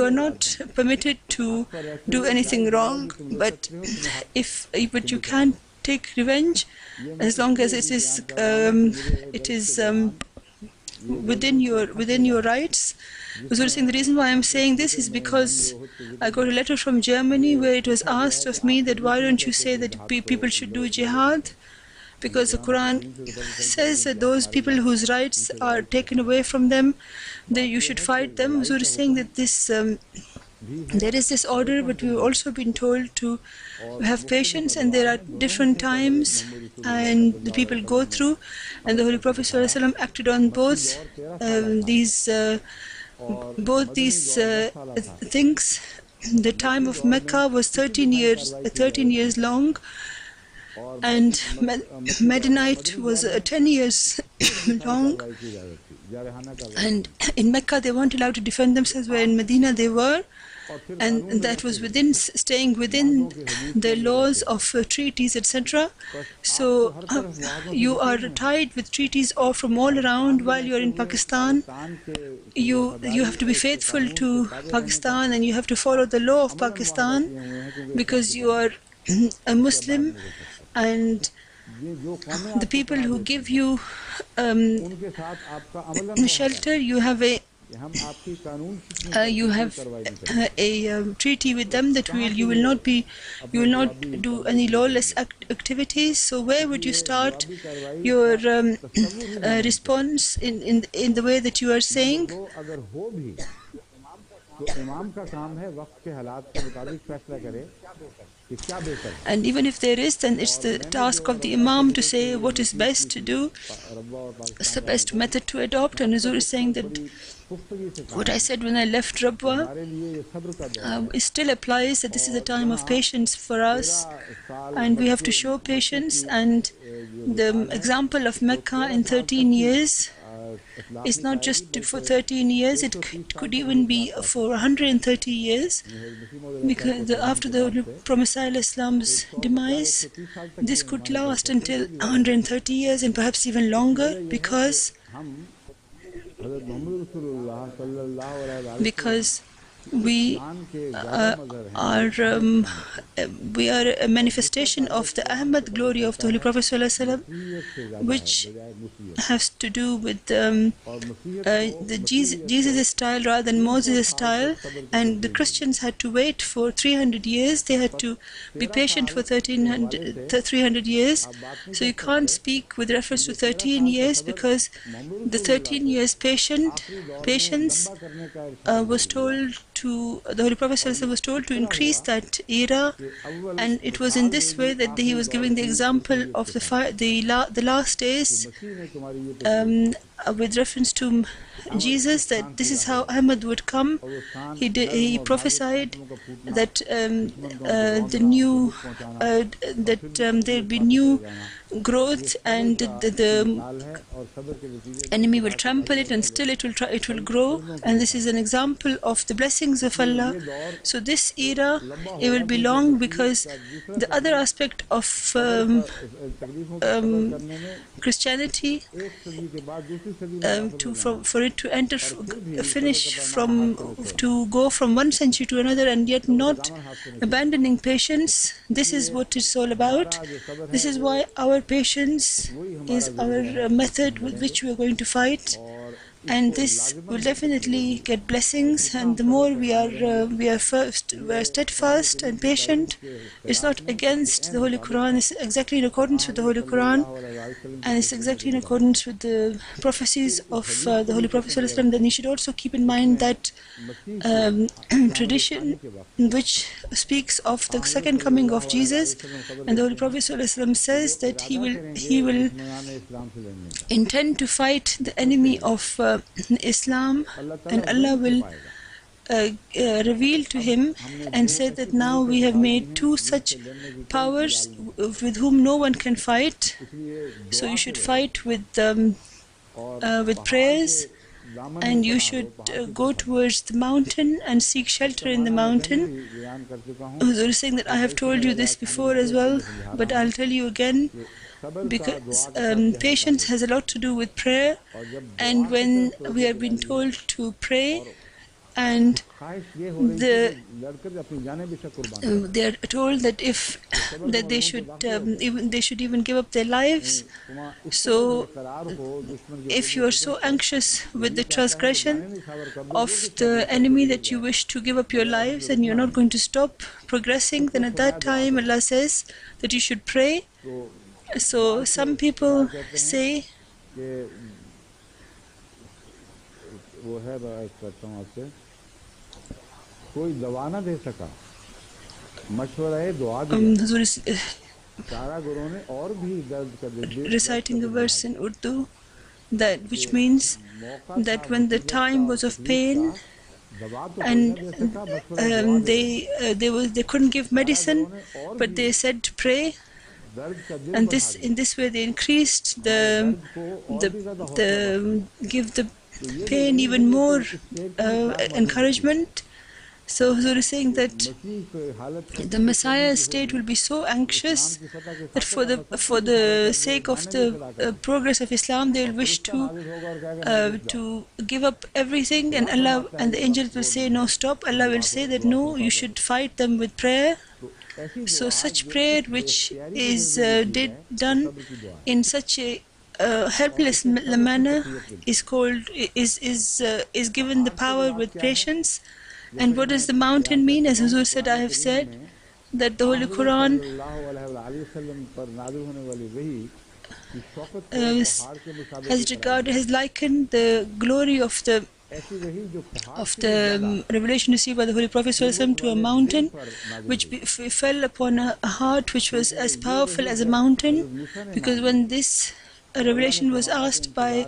are not permitted to do anything wrong. But you can take revenge as long as it is within your rights. The reason why I'm saying this is because I got a letter from Germany where it was asked of me that why don't you say that people should do jihad, because the Quran says that those people whose rights are taken away from them, that you should fight them. So is saying that there is this order, but we've also been told to have patience, and there are different times and the people go through, and the Holy Prophet ﷺ acted on both these things. The time of Mecca was 13 years long, and Medinite was 10 years long. And in Mecca they weren't allowed to defend themselves, where in Medina they were, and that was staying within the laws of treaties, etc. So you are tied with treaties or from all around. While you are in Pakistan, you have to be faithful to Pakistan and you have to follow the law of Pakistan because you are a Muslim, and the people who give you shelter, you have a treaty with them that you will not do any lawless activities. So where would you start your response in the way that you are saying? And even if there is, then it's the task of the Imam to say what is best to do, what's the best method to adopt. And Huzur is saying that what I said when I left Rabwa it still applies, that this is a time of patience for us and we have to show patience. And the example of Mecca in 13 years is not just for 13 years, it could even be for 130 years, because after the Prophet Islam's demise, this could last until 130 years and perhaps even longer, because we are a manifestation of the Ahmad glory of the Holy Prophet ﷺ, which has to do with the Jesus' style rather than Moses' style. And the Christians had to wait for 300 years. They had to be patient for 300 years. So you can't speak with reference to 13 years, because the 13 years patience was told to the Holy Prophet ﷺ was told to increase that era, and it was in this way that he was giving the example of the last days with reference to Jesus, that this is how Ahmad would come. He prophesied that there'll be new growth, and the enemy will trample it, and still it will grow. And this is an example of the blessings of Allah. So this era, it will be long, because the other aspect of Christianity for it to enter, finish from, to go from one century to another, and yet not abandoning patience. This is what it's all about. This is why our patience is our method with which we are going to fight, and this will definitely get blessings. And the more we are steadfast and patient, it's not against the Holy Quran, it's exactly in accordance with the Holy Quran, and it's exactly in accordance with the prophecies of the Holy Prophet ﷺ. Then you should also keep in mind that tradition which speaks of the second coming of Jesus, and the Holy Prophet ﷺ says that he will intend to fight the enemy of Islam, and Allah will reveal to him and say that now we have made two such powers with whom no one can fight. So you should fight with prayers, and you should go towards the mountain and seek shelter in the mountain. Huzur is saying that I have told you this before as well, but I'll tell you again, because patience has a lot to do with prayer. And when we have been told to pray, and they are told that they should even give up their lives. So if you are so anxious with the transgression of the enemy that you wish to give up your lives and you're not going to stop progressing, then at that time Allah says that you should pray. So some people say reciting a verse in Urdu, which means that when the time was of pain and they couldn't give medicine, but they said to pray, and in this way they increased give the pain even more encouragement. So Huzur is saying that the Messiah's state will be so anxious that for the sake of the progress of Islam, they will wish to give up everything, and Allah and the angels will say no, stop. Allah will say that no, you should fight them with prayer. So such prayer which is done in such a helpless manner is given the power with patience. And what does the mountain mean? As Huzur said, I have said that the Holy Quran has likened the glory of the revelation received by the Holy Prophet ﷺ to a mountain which fell upon a heart which was as powerful as a mountain. Because when this revelation was asked by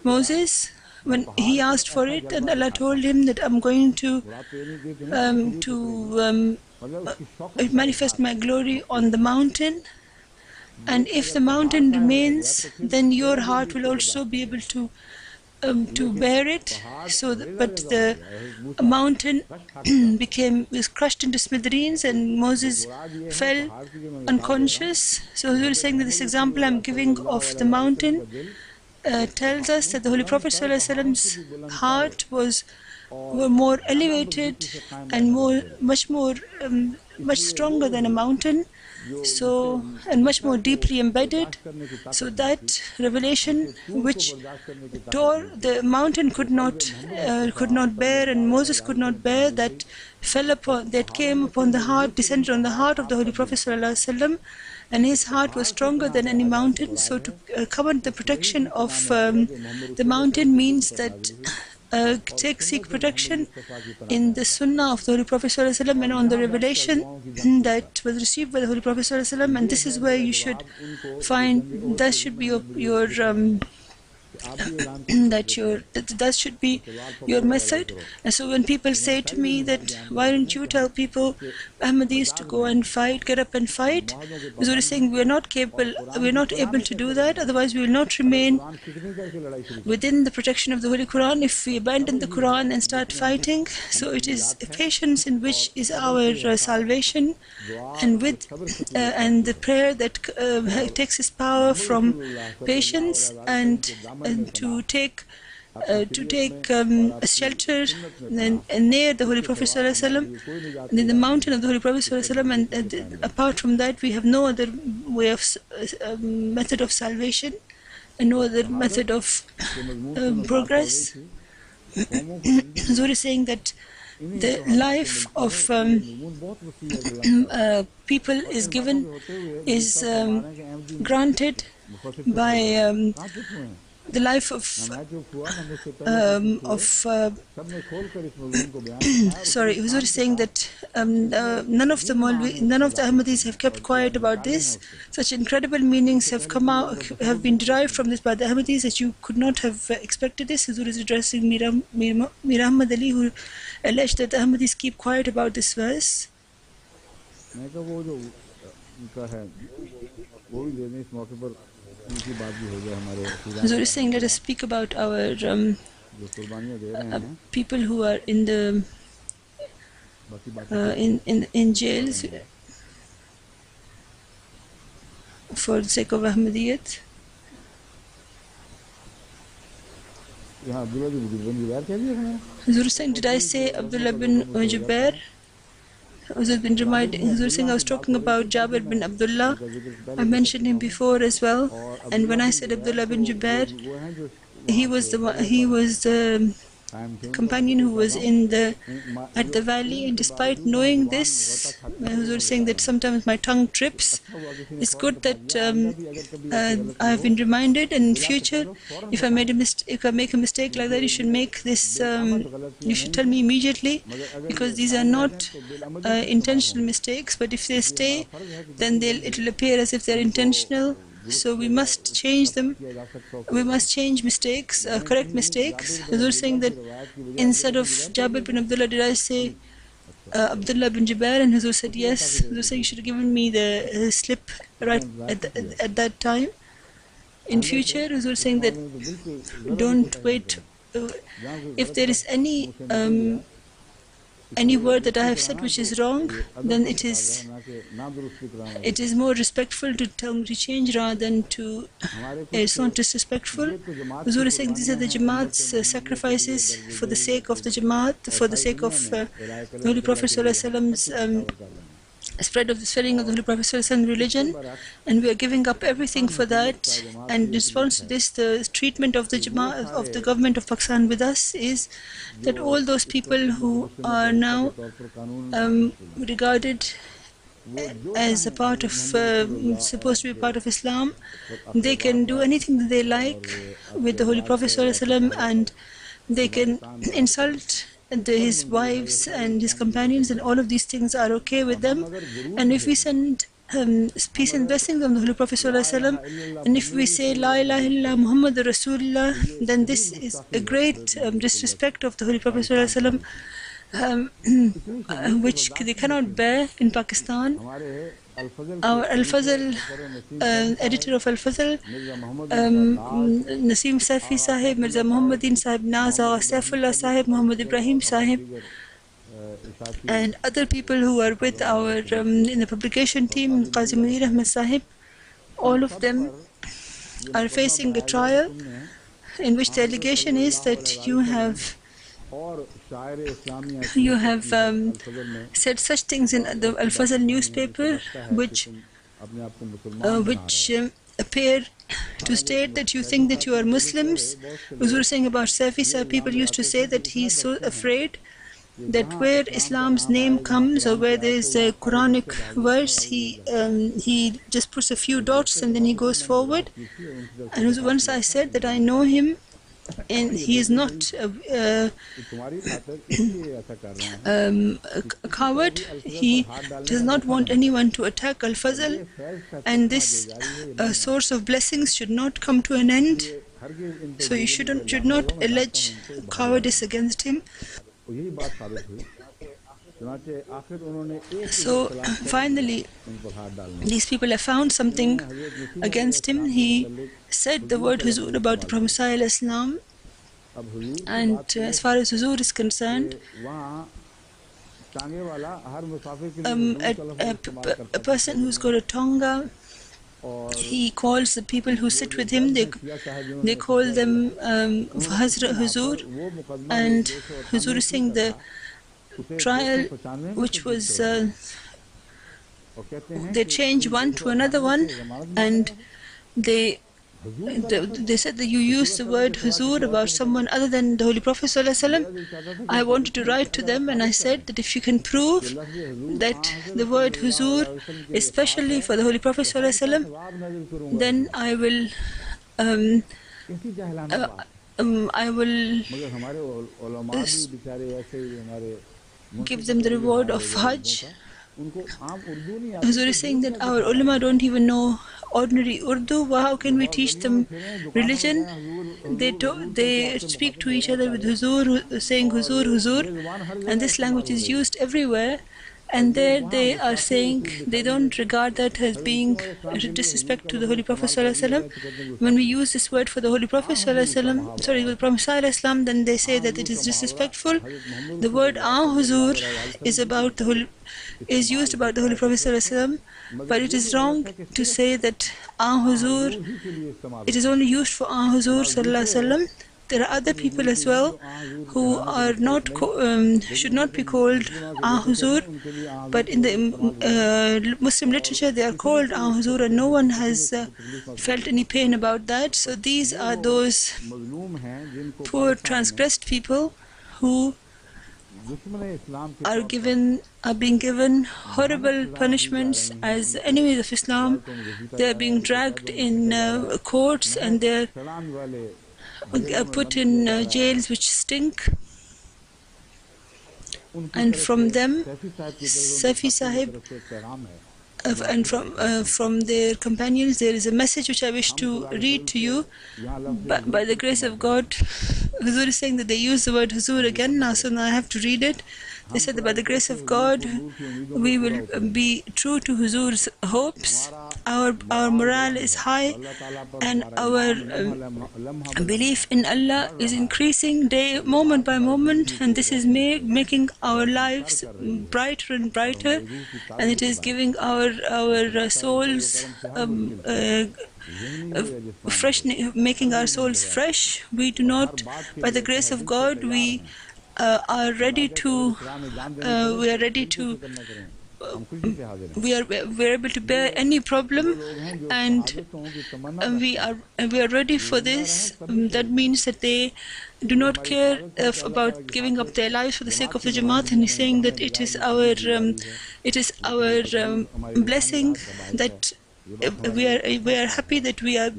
Moses, when he asked for it, and Allah told him that I'm going to manifest my glory on the mountain, and if the mountain remains, then your heart will also be able to bear it. But the mountain was crushed into smithereens, and Moses fell unconscious. So Huzur is saying that this example I'm giving of the mountain tells us that the Holy Prophet ﷺ's heart were more elevated and much stronger than a mountain, and much more deeply embedded. So that revelation which the mountain could not bear, and Moses could not bear, that came upon the heart, descended on the heart of the Holy Prophet ﷺ, and his heart was stronger than any mountain. So to come under the protection of the mountain means that seek protection in the Sunnah of the Holy Prophet ﷺ and on the revelation that was received by the Holy Prophet ﷺ, and this is where you should find, that should be that should be your method. And so when people say to me that why don't you tell people, Ahmadis, to go and fight, get up and fight, Huzur is saying we are not able to do that, otherwise we will not remain within the protection of the Holy Quran if we abandon the Quran and start fighting. So it is patience in which is our salvation, and the prayer that takes its power from patience, and to take a shelter near the Holy Prophet ﷺ, in the mountain of the Holy Prophet ﷺ, and apart from that we have no other way of method of salvation and no other method of progress. Huzur is saying that the life of people is granted by the life of sorry, Huzur is saying that none of the Ahmadis have kept quiet about this. Such incredible meanings have been derived from this by the Ahmadis that you could not have expected this. Huzur is addressing Mir Ahmad Ali, who alleged that the Ahmadis keep quiet about this verse. Huzur is saying, let us speak about our people who are in the in jails for the sake of Ahmadiyyat. Huzur is saying, did I say Abdullah bin Jubair? Huzur bin Huzur saying, I was talking about Jabir bin Abdullah. I mentioned him before as well. And when I said Abdullah bin Jubair, he was the companion who was at the valley, and despite knowing this, Huzur saying that sometimes my tongue trips. It's good that I have been reminded, and in future, if I make a mistake like that, you should you should tell me immediately, because these are not intentional mistakes. But if they stay, then it will appear as if they are intentional. So we must change them. We must change mistakes, correct mistakes. Huzur saying that instead of Jabir bin Abdullah, did I say Abdullah bin Jubair? And Huzur said yes. Huzur said, you should have given me the slip right at that time. In future, Huzur saying that don't wait. If there is any word that I have said which is wrong, then it is more respectful to tell me to change rather than it's not disrespectful. Huzur is saying these are the Jamaat's sacrifices for the sake of the Jamaat, for the sake of the Holy Prophet ﷺ's spreading of the Holy Prophet ﷺ's religion, and we are giving up everything for that. And in response to this, the treatment of the Jamaat, of the government of Pakistan with us, is that all those people who are now regarded as a part of, supposed to be a part of Islam, they can do anything that they like with the Holy Prophet ﷺ, and they can insult his wives and his companions, and all of these things are okay with them. And if we send peace and blessings on the Holy Prophet ﷺ, and if we say La ilaha illallah Muhammadur Rasulullah, then this is a great disrespect of the Holy Prophet ﷺ, which they cannot bear in Pakistan. Our Al-Fazl, editor of Al-Fazl, Naseem Safi Sahib, Mirza Muhammadin Sahib Naza, Saifullah Sahib, Muhammad Ibrahim Sahib, and other people who are with our in the publication team, Qazi Munir Ahmed Sahib, all of them are facing a trial in which the allegation is that you have said such things in the Al-Fazl newspaper which appear to state that you think that you are Muslims. Huzur saying about Safi Sahib, people used to say that he is so afraid that where Islam's name comes or where there is a Quranic verse, he just puts a few dots and then he goes forward. And once I said that I know him, and he is not a coward. He does not want anyone to attack Al-Fazl, and this source of blessings should not come to an end. So you should not allege cowardice against him. So finally, these people have found something against him. He said the word Huzur about the Prophet ﷺ, and as far as Huzur is concerned, a person who's got a Tonga he calls the people who sit with him, they call them Hazrat Huzur, and Huzur is saying the trial which was they change one to another one, and they said that you used the word Huzur about someone other than the Holy Prophet ﷺ. I wanted to write to them, and I said that if you can prove that the word Huzur is specially for the Holy Prophet ﷺ, then I will give them the reward of Hajj. Huzur is saying that our ulama don't even know ordinary Urdu. Well, how can we teach them religion? They speak to each other with Huzur, saying Huzur, Huzur, and this language is used everywhere. And there they are saying they don't regard that as being a disrespect to the Holy Prophet ﷺ. When we use this word for the Holy Prophet ﷺ, sorry, the Prophet ﷺ, then they say that it is disrespectful. The word Huzur is used about the Holy Prophet ﷺ, but it is wrong to say that Huzur, it is only used for Huzur sallallahu alaihi wasallam. There are other people as well who are not should not be called Huzur, but in the Muslim literature they are called Huzur, and no one has felt any pain about that. So these are those poor transgressed people who are being given horrible punishments as enemies of Islam. They are being dragged in courts, and they are put in jails which stink. And from them, Safi Sahib, and from their companions, there is a message which I wish to read to you. By the grace of God, Huzur is saying that they use the word Huzur again now, so now I have to read it. They said that by the grace of God, we will be true to Huzur's hopes. Our morale is high, and our belief in Allah is increasing moment by moment, and this is making our lives brighter and brighter, and it is giving our souls making our souls fresh. We do not, by the grace of God, we are ready to we are able to bear any problem, and we are ready for this. That means that they do not care about giving up their lives for the sake of the Jamaat, and he's saying that it is our blessing that we are happy that we are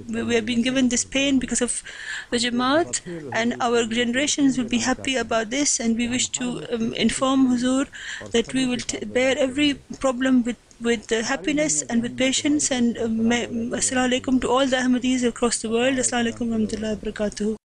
being given this pain because of the Jamaat, and our generations will be happy about this. And we wish to inform Huzur that we will bear every problem with happiness and with patience. And Assalamu alaikum to all the Ahmadiyyas across the world. Assalamu alaikum wa rahmatullahi wa barakatuh.